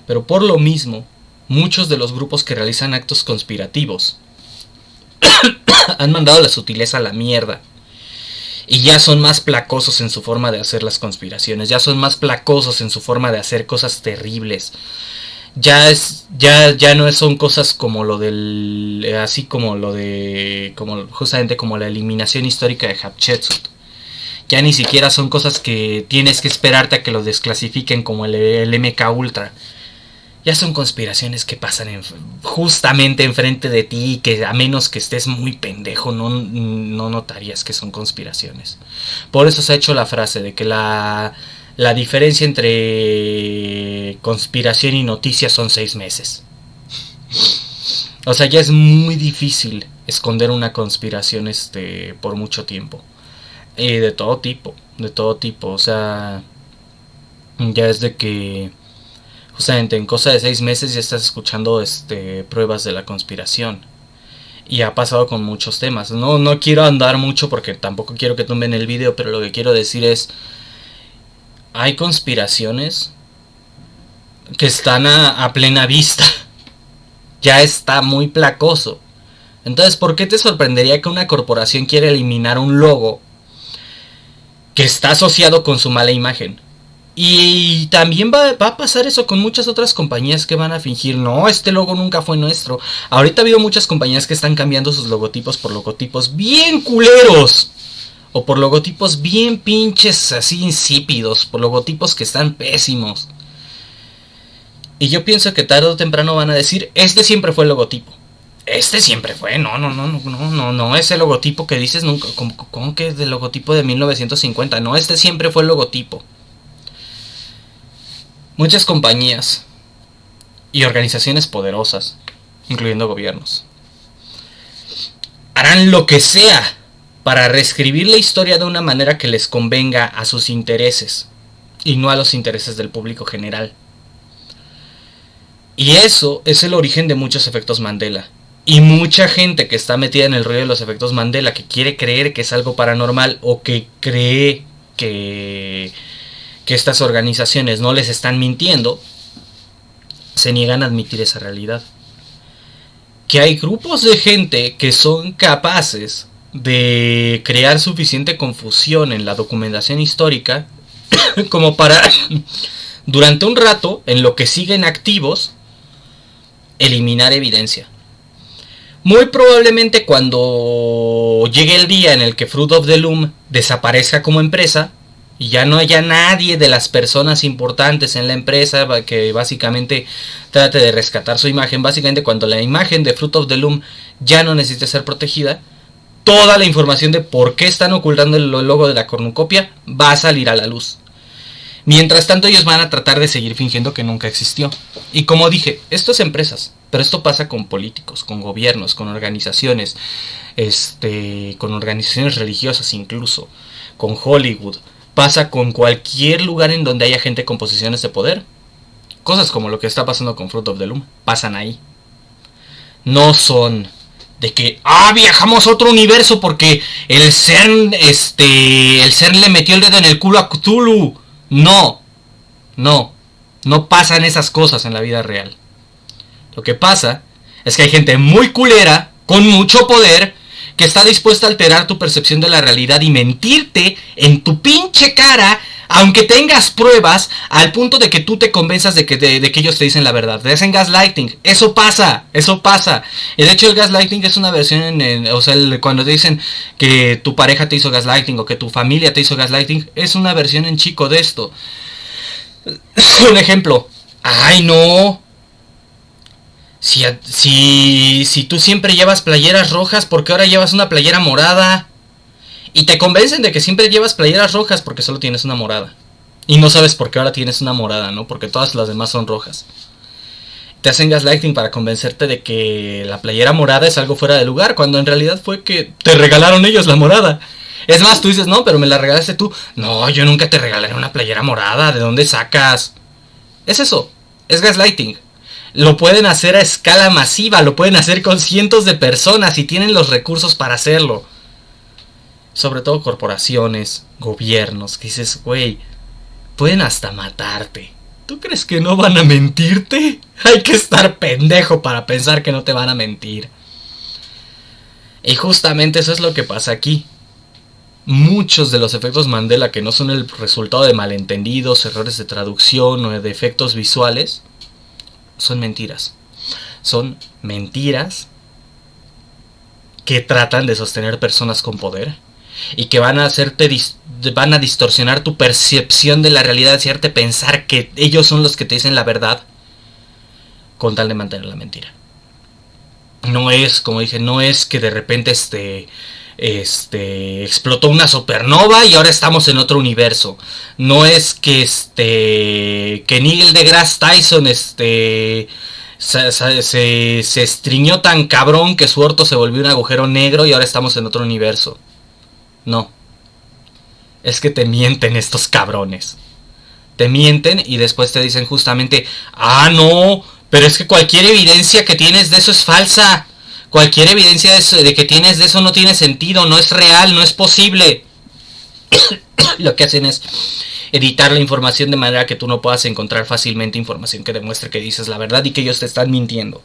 [SPEAKER 2] Pero por lo mismo, muchos de los grupos que realizan actos conspirativos han mandado la sutileza a la mierda. Y ya son más placosos en su forma de hacer las conspiraciones. Ya son más placosos en su forma de hacer cosas terribles. Ya no son cosas como lo del, así como lo de, como justamente como la eliminación histórica de Hatshepsut. Ya ni siquiera son cosas que tienes que esperarte a que lo desclasifiquen como el MK Ultra. Ya son conspiraciones que pasan justamente enfrente de ti, y que a menos que estés muy pendejo no notarías que son conspiraciones. Por eso se ha hecho la frase de que la diferencia entre conspiración y noticias son 6 meses. O sea, ya es muy difícil esconder una conspiración por mucho tiempo. Y de todo tipo. O sea, ya es de que justamente en cosa de 6 meses ya estás escuchando pruebas de la conspiración. Y ha pasado con muchos temas. No quiero andar mucho porque tampoco quiero que tumben el video, pero lo que quiero decir es, hay conspiraciones que están a plena vista. Ya está muy placoso. Entonces, ¿por qué te sorprendería que una corporación quiera eliminar un logo que está asociado con su mala imagen? Y también va a pasar eso con muchas otras compañías que van a fingir, no, este logo nunca fue nuestro. Ahorita ha habido muchas compañías que están cambiando sus logotipos por logotipos bien culeros. O por logotipos bien pinches así insípidos. Por logotipos que están pésimos. Y yo pienso que tarde o temprano van a decir, este siempre fue el logotipo. Este siempre fue, no, ese logotipo que dices nunca, ¿cómo que es del logotipo de 1950? No, este siempre fue el logotipo. Muchas compañías y organizaciones poderosas, incluyendo gobiernos, harán lo que sea para reescribir la historia de una manera que les convenga a sus intereses y no a los intereses del público general. Y eso es el origen de muchos efectos Mandela. Y mucha gente que está metida en el rollo de los efectos Mandela, que quiere creer que es algo paranormal o que cree que estas organizaciones no les están mintiendo, se niegan a admitir esa realidad. Que hay grupos de gente que son capaces de crear suficiente confusión en la documentación histórica como para, durante un rato, en lo que siguen activos, eliminar evidencia. Muy probablemente cuando llegue el día en el que Fruit of the Loom desaparezca como empresa y ya no haya nadie de las personas importantes en la empresa que básicamente trate de rescatar su imagen, básicamente cuando la imagen de Fruit of the Loom ya no necesite ser protegida, toda la información de por qué están ocultando el logo de la cornucopia va a salir a la luz. Mientras tanto ellos van a tratar de seguir fingiendo que nunca existió. Y como dije, esto es empresas, pero esto pasa con políticos, con gobiernos, con organizaciones, con organizaciones religiosas incluso, con Hollywood. Pasa con cualquier lugar en donde haya gente con posiciones de poder. Cosas como lo que está pasando con Fruit of the Loom pasan ahí. No son de que viajamos a otro universo porque el CERN le metió el dedo en el culo a Cthulhu. No pasan esas cosas en la vida real. Lo que pasa es que hay gente muy culera, con mucho poder, que está dispuesta a alterar tu percepción de la realidad y mentirte en tu pinche cara, aunque tengas pruebas, al punto de que tú te convenzas de que ellos te dicen la verdad. Te hacen gaslighting. Eso pasa. Y de hecho el gaslighting es una versión cuando te dicen que tu pareja te hizo gaslighting o que tu familia te hizo gaslighting, es una versión en chico de esto. Un ejemplo. Ay, no. Si tú siempre llevas playeras rojas, ¿por qué ahora llevas una playera morada? Y te convencen de que siempre llevas playeras rojas porque solo tienes una morada. Y no sabes por qué ahora tienes una morada, ¿no? Porque todas las demás son rojas. Te hacen gaslighting para convencerte de que la playera morada es algo fuera de lugar, cuando en realidad fue que te regalaron ellos la morada. Es más, tú dices, no, pero me la regalaste tú. No, yo nunca te regalaré una playera morada. ¿De dónde sacas? Es eso, es gaslighting. Lo pueden hacer a escala masiva, lo pueden hacer con cientos de personas y tienen los recursos para hacerlo. Sobre todo corporaciones, gobiernos, que dices, güey, pueden hasta matarte. ¿Tú crees que no van a mentirte? Hay que estar pendejo para pensar que no te van a mentir. Y justamente eso es lo que pasa aquí. Muchos de los efectos Mandela, que no son el resultado de malentendidos, errores de traducción o de efectos visuales, son mentiras. Son mentiras que tratan de sostener personas con poder y que van a distorsionar tu percepción de la realidad, hacerte pensar que ellos son los que te dicen la verdad con tal de mantener la mentira. No es, como dije, no es que de repente explotó una supernova y ahora estamos en otro universo. No es que Neil deGrasse Tyson se estriñó tan cabrón que su orto se volvió un agujero negro y ahora estamos en otro universo. No. Es que te mienten estos cabrones. Te mienten y después te dicen justamente, no, pero es que cualquier evidencia que tienes de eso es falsa. Cualquier evidencia de que tienes de eso no tiene sentido, no es real, no es posible. Lo que hacen es editar la información de manera que tú no puedas encontrar fácilmente información que demuestre que dices la verdad y que ellos te están mintiendo.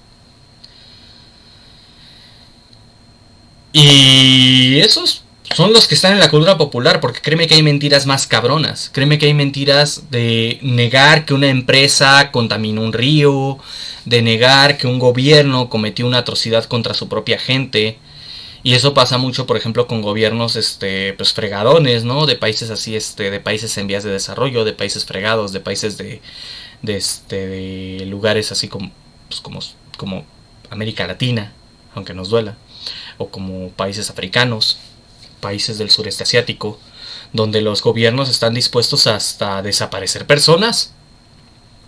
[SPEAKER 2] Y esos son los que están en la cultura popular, porque créeme que hay mentiras más cabronas. Créeme que hay mentiras de negar que una empresa contaminó un río, de negar que un gobierno cometió una atrocidad contra su propia gente. Y eso pasa mucho, por ejemplo, con gobiernos pues fregadones, ¿no? De países así, de países en vías de desarrollo, de países fregados, de países de lugares así como, pues, como América Latina, aunque nos duela, o como países africanos, países del sureste asiático, donde los gobiernos están dispuestos hasta a desaparecer personas.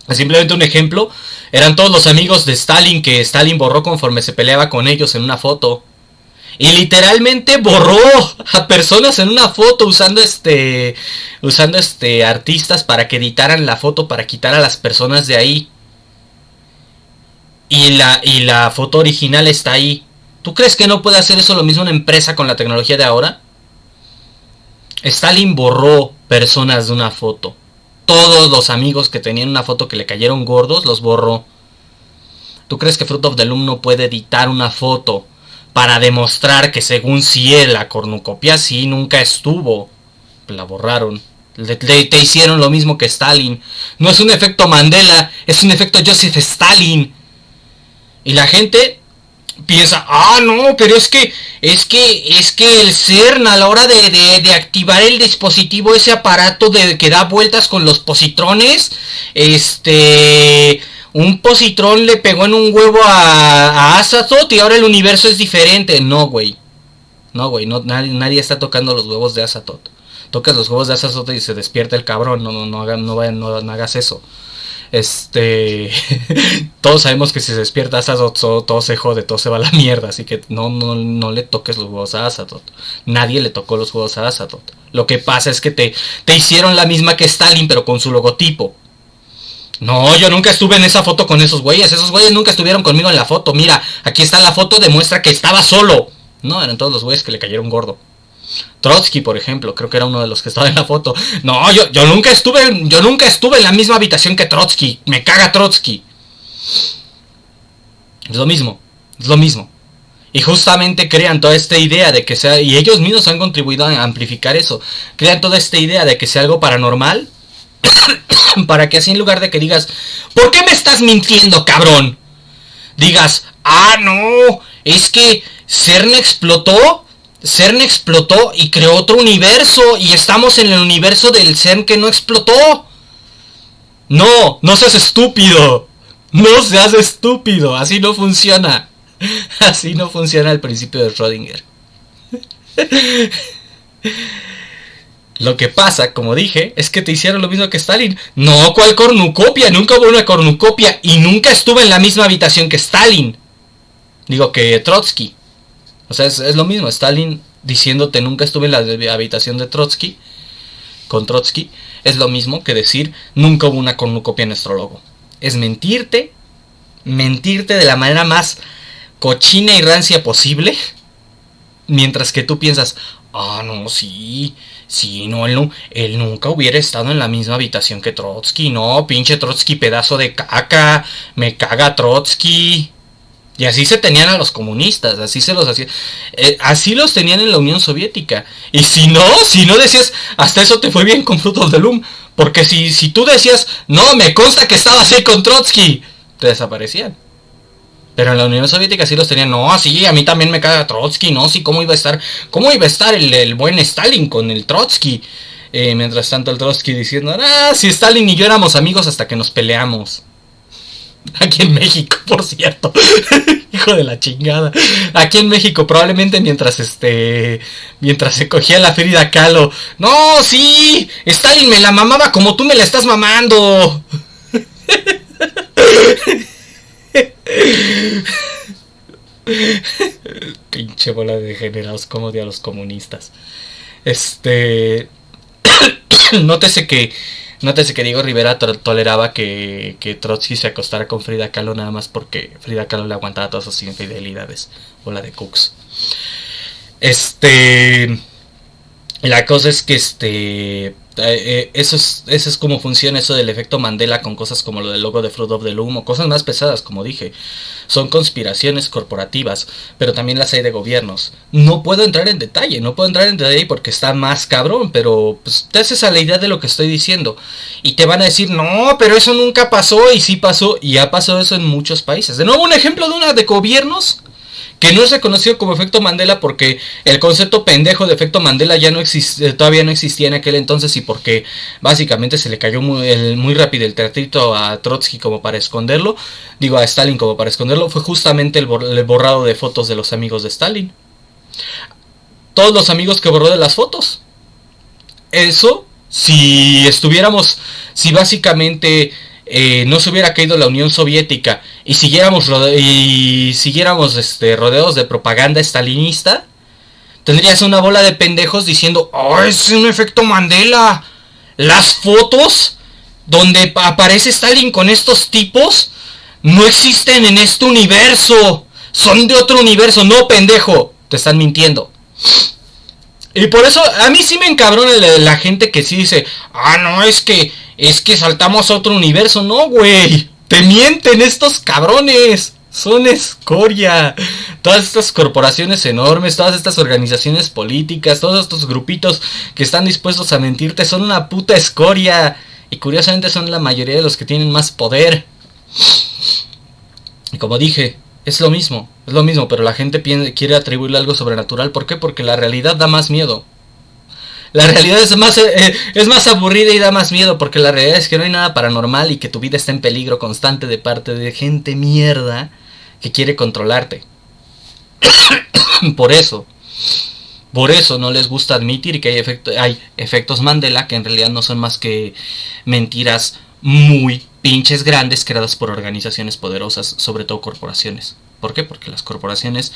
[SPEAKER 2] Simplemente un ejemplo, eran todos los amigos de Stalin que Stalin borró conforme se peleaba con ellos en una foto. Y literalmente borró a personas en una foto usando artistas para que editaran la foto para quitar a las personas de ahí. Y la foto original está ahí. ¿Tú crees que no puede hacer eso lo mismo una empresa con la tecnología de ahora? Stalin borró personas de una foto. Todos los amigos que tenían una foto que le cayeron gordos los borró. ¿Tú crees que Fruit of the Loom no puede editar una foto para demostrar que según sí la cornucopia sí nunca estuvo? La borraron. Te hicieron lo mismo que Stalin. No es un efecto Mandela, es un efecto Joseph Stalin. Y la gente piensa, no, pero es que el CERN a la hora de activar el dispositivo, ese aparato que da vueltas con los positrones, un positrón le pegó en un huevo a Azathoth y ahora el universo es diferente. No, güey, nadie está tocando los huevos de Azathoth. Tocas los huevos de Azathoth y se despierta el cabrón. No hagas eso. Todos sabemos que si se despierta Azathoth todo se jode, todo se va a la mierda. Así que no le toques los huevos a Azathoth. Nadie le tocó los huevos a Azathoth. Lo que pasa es que te hicieron la misma que Stalin, pero con su logotipo. No, yo nunca estuve en esa foto con esos güeyes. Esos güeyes nunca estuvieron conmigo en la foto. Mira, aquí está la foto, demuestra que estaba solo. No, eran todos los güeyes que le cayeron gordo. Trotsky, por ejemplo, creo que era uno de los que estaba en la foto. No, yo nunca estuve en la misma habitación que Trotsky. Me caga Trotsky. Es lo mismo. Y justamente crean toda esta idea de que sea, y ellos mismos han contribuido a amplificar eso. Crean toda esta idea de que sea algo paranormal, para que así en lugar de que digas, ¿por qué me estás mintiendo, cabrón? Digas, no, es que CERN explotó y creó otro universo y estamos en el universo del CERN que no explotó. No seas estúpido. Así no funciona. Así no funciona el principio de Schrödinger. Lo que pasa, como dije, es que te hicieron lo mismo que Stalin. No, ¿cuál cornucopia? Nunca hubo una cornucopia y nunca estuve en la misma habitación que Stalin. Digo, que Trotsky. O sea, es lo mismo. Stalin diciéndote nunca estuve en la habitación de Trotsky, con Trotsky, es lo mismo que decir nunca hubo una cornucopia en nuestro logo. Es mentirte de la manera más cochina y rancia posible, mientras que tú piensas, no, sí, no, él nunca hubiera estado en la misma habitación que Trotsky. No, pinche Trotsky, pedazo de caca, me caga Trotsky. Y así se tenían a los comunistas, así se los hacía, así los tenían en la Unión Soviética. Y si no decías, hasta eso te fue bien con Fruit of the Loom, porque si tú decías, no, me consta que estabas ahí con Trotsky, te desaparecían. Pero en la Unión Soviética sí los tenían, no, sí, a mí también me caga Trotsky, no, sí, ¿cómo iba a estar el buen Stalin con el Trotsky? Mientras tanto el Trotsky diciendo, si Stalin y yo éramos amigos hasta que nos peleamos. Aquí en México, por cierto. Hijo de la chingada. Aquí en México, probablemente mientras se cogía la Frida Kahlo. No, sí, Stalin me la mamaba como tú me la estás mamando. Pinche bola de degenerados, como odio a los comunistas. Nótese que Diego Rivera toleraba que Trotsky se acostara con Frida Kahlo nada más porque Frida Kahlo le aguantaba todas sus infidelidades. O la de Cooks. La cosa es que eso es como funciona eso del efecto Mandela con cosas como lo del logo de Fruit of the Loom o cosas más pesadas, como dije. Son conspiraciones corporativas, pero también las hay de gobiernos. No puedo entrar en detalle porque está más cabrón, pero pues, te haces a la idea de lo que estoy diciendo. Y te van a decir, no, pero eso nunca pasó, y sí pasó, y ha pasado eso en muchos países. De nuevo, un ejemplo de una de gobiernos que no es reconocido como efecto Mandela porque el concepto pendejo de efecto Mandela todavía no existía en aquel entonces, y porque básicamente se le cayó muy rápido el teatrito a Trotsky como para esconderlo, a Stalin como para esconderlo, fue justamente el borrado de fotos de los amigos de Stalin. Todos los amigos que borró de las fotos. Eso, si básicamente no se hubiera caído la Unión Soviética y siguiéramos rodeados de propaganda stalinista, tendrías una bola de pendejos diciendo, es un efecto Mandela. Las fotos donde aparece Stalin con estos tipos no existen en este universo, son de otro universo. No, pendejo, te están mintiendo. Y por eso a mí sí me encabrona la gente que sí dice, no, es que saltamos a otro universo. No, güey, te mienten estos cabrones. Son escoria. Todas estas corporaciones enormes, todas estas organizaciones políticas, todos estos grupitos que están dispuestos a mentirte son una puta escoria. Y curiosamente son la mayoría de los que tienen más poder. Y como dije, es lo mismo, pero la gente quiere atribuirle algo sobrenatural. ¿Por qué? Porque la realidad da más miedo. La realidad es más aburrida y da más miedo, porque la realidad es que no hay nada paranormal y que tu vida está en peligro constante de parte de gente mierda que quiere controlarte. Por eso no les gusta admitir que hay efectos Mandela, que en realidad no son más que mentiras muy pinches grandes creadas por organizaciones poderosas, sobre todo corporaciones. ¿Por qué? Porque las corporaciones,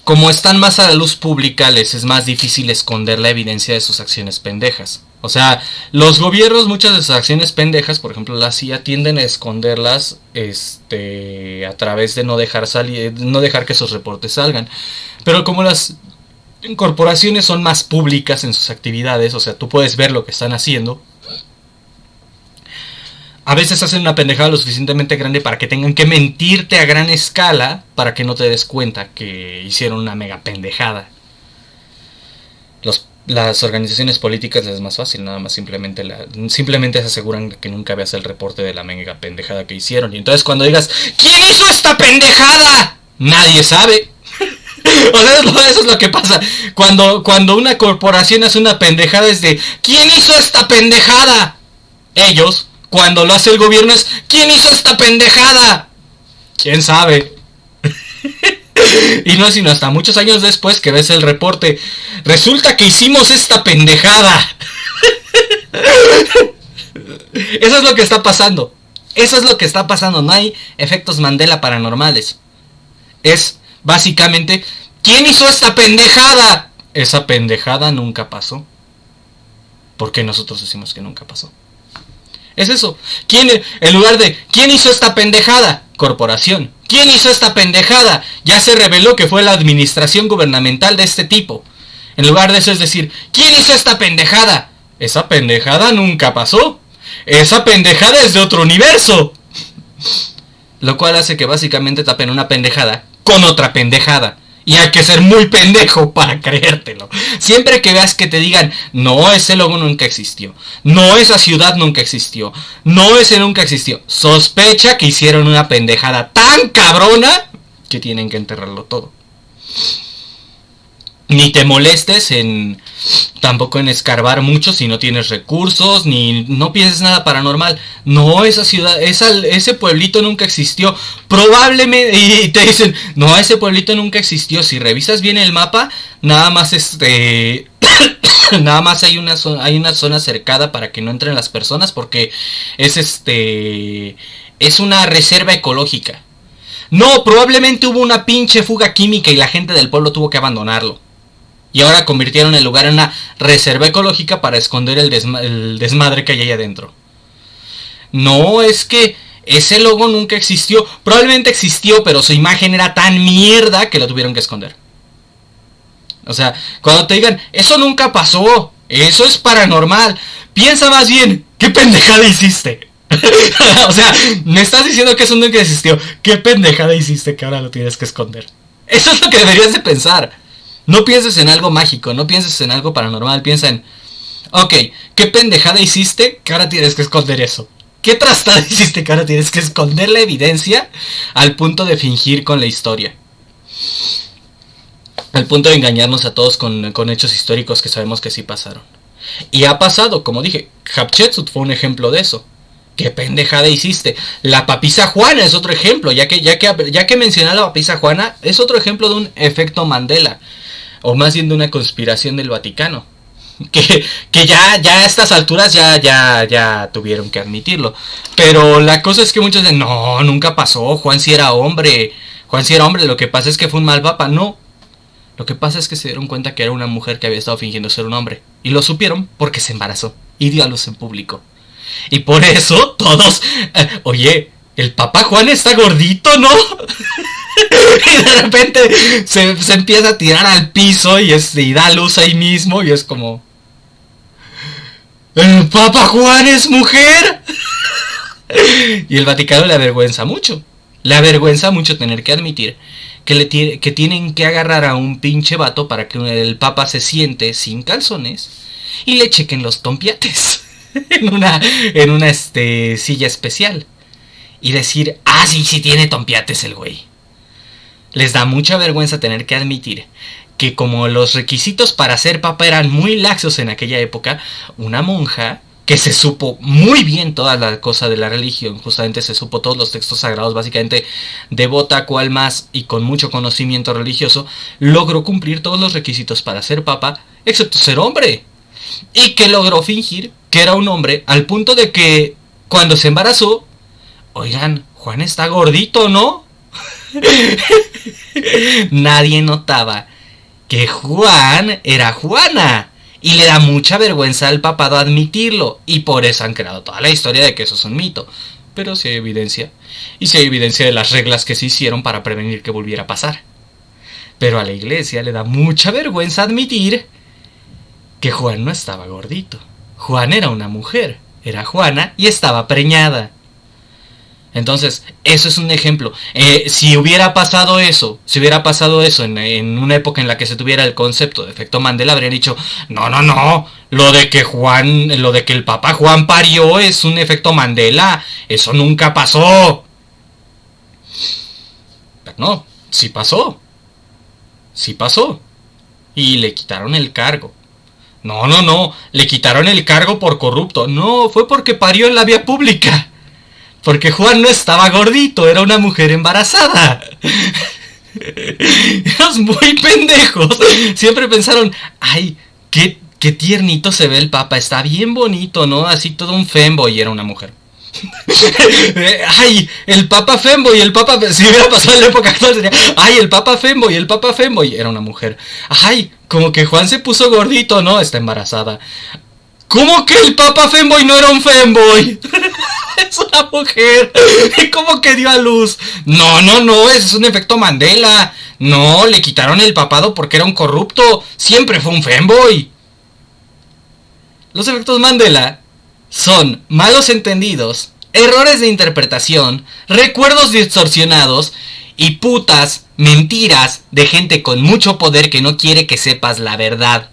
[SPEAKER 2] como están más a la luz pública, les es más difícil esconder la evidencia de sus acciones pendejas. O sea, los gobiernos, muchas de sus acciones pendejas, por ejemplo la CIA, tienden a esconderlas a través de no dejar que esos reportes salgan. Pero como las corporaciones son más públicas en sus actividades, o sea, tú puedes ver lo que están haciendo, a veces hacen una pendejada lo suficientemente grande para que tengan que mentirte a gran escala para que no te des cuenta que hicieron una mega pendejada. Las organizaciones políticas les es más fácil, nada más simplemente se aseguran que nunca veas el reporte de la mega pendejada que hicieron. Y entonces cuando digas, ¿quién hizo esta pendejada? Nadie sabe. O sea, eso es lo que pasa. Cuando una corporación hace una pendejada es de, ¿quién hizo esta pendejada? Ellos. Cuando lo hace el gobierno es, ¿quién hizo esta pendejada? ¿Quién sabe? Y no es sino hasta muchos años después que ves el reporte. Resulta que hicimos esta pendejada. Eso es lo que está pasando. Eso es lo que está pasando. No hay efectos Mandela paranormales. Es básicamente, ¿quién hizo esta pendejada? Esa pendejada nunca pasó. ¿Por qué nosotros decimos que nunca pasó? Es eso. En lugar de, ¿quién hizo esta pendejada? Corporación. ¿Quién hizo esta pendejada? Ya se reveló que fue la administración gubernamental de este tipo. En lugar de eso es decir, ¿quién hizo esta pendejada? Esa pendejada nunca pasó. Esa pendejada es de otro universo. Lo cual hace que básicamente tapen una pendejada con otra pendejada. Y hay que ser muy pendejo para creértelo. Siempre que veas que te digan, no, ese logo nunca existió, no, esa ciudad nunca existió, no, ese nunca existió, sospecha que hicieron una pendejada tan cabrona que tienen que enterrarlo todo. Ni te molestes tampoco en escarbar mucho si no tienes recursos, ni no pienses nada paranormal. No, esa ciudad, ese pueblito nunca existió. Probablemente, y te dicen, no, ese pueblito nunca existió. Si revisas bien el mapa, nada más nada más hay una zona cercada para que no entren las personas, porque es una reserva ecológica. No, probablemente hubo una pinche fuga química y la gente del pueblo tuvo que abandonarlo. Y ahora convirtieron el lugar en una reserva ecológica para esconder el desmadre que hay ahí adentro. No, es que ese logo nunca existió. Probablemente existió, pero su imagen era tan mierda que lo tuvieron que esconder. O sea, cuando te digan, eso nunca pasó, eso es paranormal, piensa más bien, ¿qué pendejada hiciste? O sea, me estás diciendo que eso nunca existió. ¿Qué pendejada hiciste que ahora lo tienes que esconder? Eso es lo que deberías de pensar. No pienses en algo mágico, no pienses en algo paranormal, piensa en, ok, ¿qué pendejada hiciste que ahora tienes que esconder eso? ¿Qué trastada hiciste que ahora tienes que esconder la evidencia al punto de fingir con la historia? Al punto de engañarnos a todos con hechos históricos que sabemos que sí pasaron. Y ha pasado, como dije, Hatshepsut fue un ejemplo de eso. ¿Qué pendejada hiciste? La papisa Juana es otro ejemplo, ya que mencioné a la papisa Juana, es otro ejemplo de un efecto Mandela. O más bien de una conspiración del Vaticano. Que ya a estas alturas ya tuvieron que admitirlo. Pero la cosa es que muchos dicen, no, nunca pasó, Juan sí era hombre. Lo que pasa es que fue un mal papa. No, lo que pasa es que se dieron cuenta que era una mujer que había estado fingiendo ser un hombre. Y lo supieron porque se embarazó y dio a luz en público. Y por eso todos, oye, el Papa Juan está gordito, ¿no? Y de repente se empieza a tirar al piso y da luz ahí mismo y es como, ¿el Papa Juan es mujer? Y el Vaticano le avergüenza mucho. Le avergüenza mucho tener que admitir que tienen que agarrar a un pinche vato para que el Papa se siente sin calzones y le chequen los tompiates en una silla especial. y decir, ah, sí, sí tiene tompiates el güey. Les da mucha vergüenza tener que admitir que como los requisitos para ser papa eran muy laxos en aquella época, una monja que se supo muy bien toda la cosa de la religión, justamente se supo todos los textos sagrados, básicamente devota cual más y con mucho conocimiento religioso, logró cumplir todos los requisitos para ser papa, excepto ser hombre. Y que logró fingir que era un hombre al punto de que cuando se embarazó, oigan, Juan está gordito, ¿no? Nadie notaba que Juan era Juana. Y le da mucha vergüenza al papado admitirlo. Y por eso han creado toda la historia de que eso es un mito. Pero sí hay evidencia. Y sí hay evidencia de las reglas que se hicieron para prevenir que volviera a pasar. Pero a la iglesia le da mucha vergüenza admitir que Juan no estaba gordito. Juan era una mujer. Era Juana y estaba preñada. Entonces, eso es un ejemplo. Si hubiera pasado eso en una época en la que se tuviera el concepto de efecto Mandela, habrían dicho, no, lo de que el Papa Juan parió es un efecto Mandela, eso nunca pasó. Pero no, sí pasó. Y le quitaron el cargo. No, le quitaron el cargo por corrupto. No, fue porque parió en la vía pública. Porque Juan no estaba gordito, era una mujer embarazada. Eran muy pendejos. Siempre pensaron, ay, qué tiernito se ve el papa, está bien bonito, ¿no? Así todo un femboy, era una mujer. Ay, el papa femboy, si hubiera pasado en la época actual sería, ay, el papa femboy, era una mujer. Ay, como que Juan se puso gordito, ¿no? Está embarazada. ¿Cómo que el papa femboy no era un femboy? Es una mujer. ¿Cómo que dio a luz? No, ese es un efecto Mandela. No, le quitaron el papado porque era un corrupto. Siempre fue un femboy. Los efectos Mandela son malos entendidos, errores de interpretación, recuerdos distorsionados y putas mentiras de gente con mucho poder que no quiere que sepas la verdad.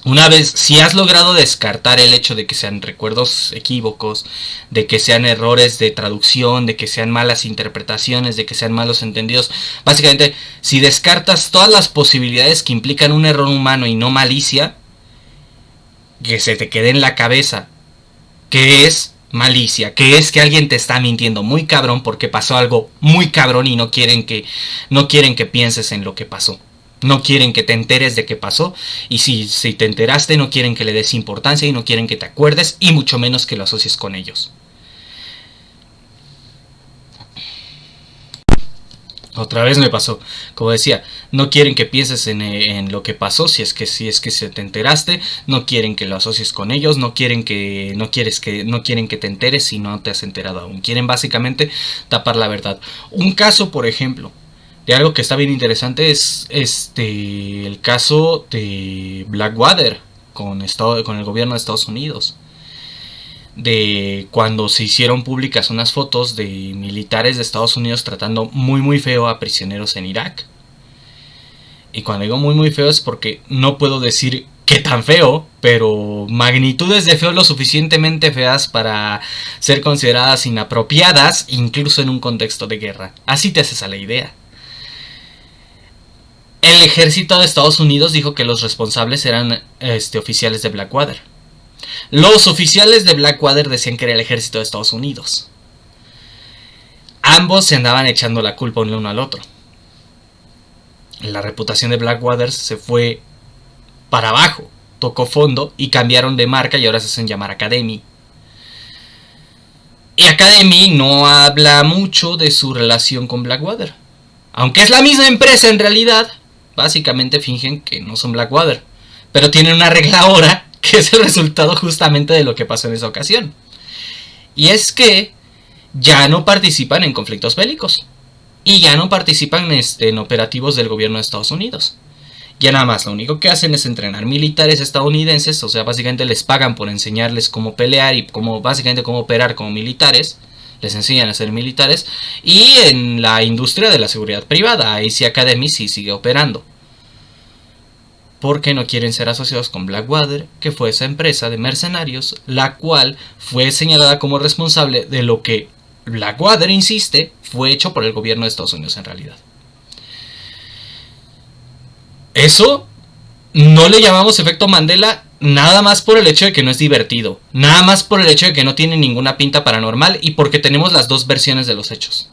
[SPEAKER 2] Una vez, si has logrado descartar el hecho de que sean recuerdos equívocos, de que sean errores de traducción, de que sean malas interpretaciones, de que sean malos entendidos, básicamente, si descartas todas las posibilidades que implican un error humano y no malicia, que se te quede en la cabeza que es malicia, que es que alguien te está mintiendo muy cabrón porque pasó algo muy cabrón y no quieren que pienses en lo que pasó. No quieren que te enteres de qué pasó. Y si te enteraste, no quieren que le des importancia y no quieren que te acuerdes. Y mucho menos que lo asocies con ellos. Otra vez me pasó. Como decía, no quieren que pienses en lo que pasó. Si es que se te enteraste. No quieren que lo asocies con ellos. No quieren que te enteres si no te has enterado aún. Quieren básicamente tapar la verdad. Un caso, por ejemplo, de algo que está bien interesante es el caso de Blackwater con el gobierno de Estados Unidos, de cuando se hicieron públicas unas fotos de militares de Estados Unidos tratando muy feo a prisioneros en Irak. Y cuando digo muy feo es porque no puedo decir qué tan feo, pero magnitudes de feo lo suficientemente feas para ser consideradas inapropiadas, incluso en un contexto de guerra. Así te haces a la idea. El ejército de Estados Unidos dijo que los responsables eran oficiales de Blackwater. Los oficiales de Blackwater decían que era el ejército de Estados Unidos. Ambos se andaban echando la culpa uno al otro. La reputación de Blackwater se fue para abajo, tocó fondo y cambiaron de marca y ahora se hacen llamar Academy. Y Academy no habla mucho de su relación con Blackwater. Aunque es la misma empresa en realidad, básicamente fingen que no son Blackwater. Pero tienen una regla ahora que es el resultado justamente de lo que pasó en esa ocasión. Y es que ya no participan en conflictos bélicos. Y ya no participan en operativos del gobierno de Estados Unidos. Ya nada más, lo único que hacen es entrenar militares estadounidenses. O sea, básicamente les pagan por enseñarles cómo pelear y básicamente cómo operar como militares. Les enseñan a ser militares. Y en la industria de la seguridad privada, AC Academy sí sigue operando. porque no quieren ser asociados con Blackwater, que fue esa empresa de mercenarios, la cual fue señalada como responsable de lo que Blackwater insiste fue hecho por el gobierno de Estados Unidos en realidad. Eso no le llamamos efecto Mandela nada más por el hecho de que no es divertido, nada más por el hecho de que no tiene ninguna pinta paranormal y porque tenemos las dos versiones de los hechos.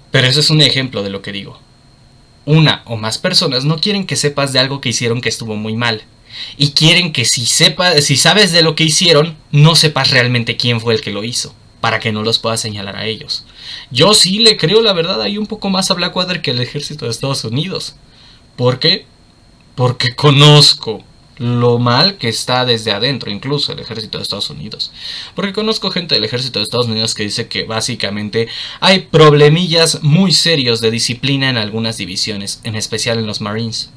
[SPEAKER 2] Pero eso es un ejemplo de lo que digo. Una o más personas no quieren que sepas de algo que hicieron que estuvo muy mal. Y quieren que si sabes de lo que hicieron, no sepas realmente quién fue el que lo hizo, para que no los puedas señalar a ellos. Yo sí le creo la verdad ahí un poco más a Blackwater que al ejército de Estados Unidos. ¿Por qué? Porque conozco lo mal que está desde adentro, incluso el ejército de Estados Unidos. Porque conozco gente del ejército de Estados Unidos que dice que básicamente hay problemillas muy serios de disciplina en algunas divisiones, en especial en los Marines.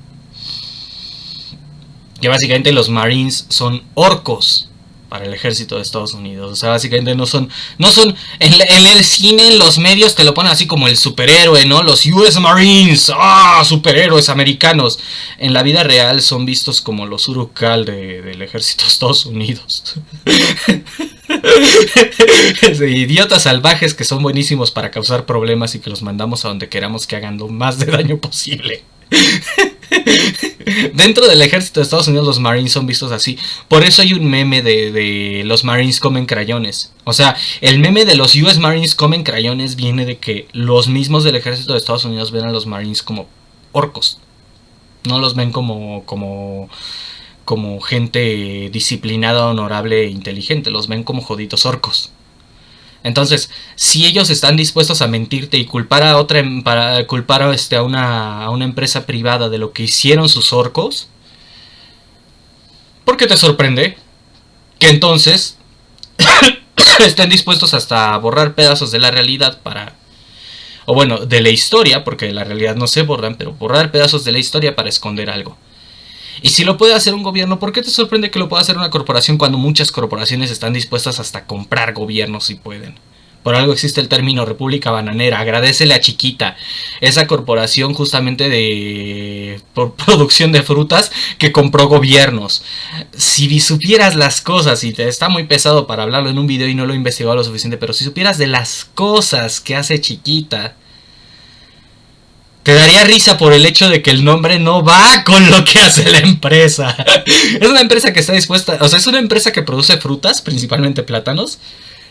[SPEAKER 2] Que básicamente los Marines son orcos para el ejército de Estados Unidos. O sea, básicamente no son en el cine, en los medios te lo ponen así como el superhéroe, ¿no? Los US Marines, superhéroes americanos. En la vida real son vistos como los Uruk-hai del ejército de Estados Unidos. Idiotas salvajes que son buenísimos para causar problemas y que los mandamos a donde queramos que hagan lo más de daño posible. Dentro del ejército de Estados Unidos los Marines son vistos así. Por eso hay un meme de los Marines comen crayones. O sea, el meme de los US Marines comen crayones viene de que los mismos del ejército de Estados Unidos ven a los Marines como orcos. No los ven como gente disciplinada, honorable e inteligente. Los ven como jodidos orcos. Entonces, si ellos están dispuestos a mentirte y culpar a otra, para culpar a una empresa privada de lo que hicieron sus orcos, ¿por qué te sorprende que entonces estén dispuestos hasta a borrar pedazos de la realidad o bueno, de la historia, porque de la realidad no se borran, pero borrar pedazos de la historia para esconder algo? Y si lo puede hacer un gobierno, ¿por qué te sorprende que lo pueda hacer una corporación cuando muchas corporaciones están dispuestas hasta a comprar gobiernos si pueden? Por algo existe el término República Bananera. Agradécele a Chiquita, esa corporación justamente de producción de frutas que compró gobiernos. Si supieras las cosas, y te está muy pesado para hablarlo en un video y no lo he investigado lo suficiente, pero si supieras de las cosas que hace Chiquita, te daría risa por el hecho de que el nombre no va con lo que hace la empresa. Es una empresa que está dispuesta, o sea, es una empresa que produce frutas, principalmente plátanos,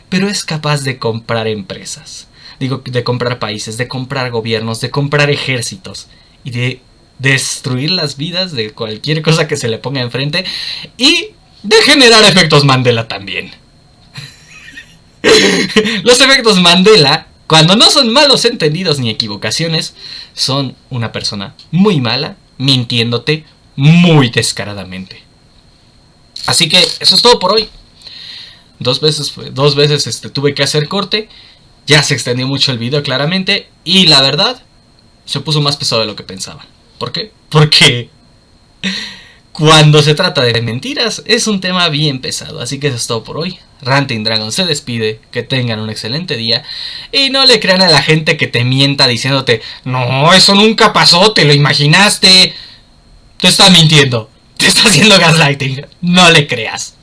[SPEAKER 2] pero es capaz de comprar empresas. Digo, de comprar países, de comprar gobiernos, de comprar ejércitos y de destruir las vidas de cualquier cosa que se le ponga enfrente y de generar efectos Mandela también. Los efectos Mandela, cuando no son malos entendidos ni equivocaciones, son una persona muy mala, mintiéndote muy descaradamente. Así que eso es todo por hoy. Dos veces tuve que hacer corte. Ya se extendió mucho el video claramente. Y la verdad, se puso más pesado de lo que pensaba. ¿Por qué? Porque cuando se trata de mentiras es un tema bien pesado. Así que eso es todo por hoy. Ranting Dragon se despide, que tengan un excelente día y no le crean a la gente que te mienta diciéndote no, eso nunca pasó, te lo imaginaste. Te está mintiendo, te está haciendo gaslighting, no le creas.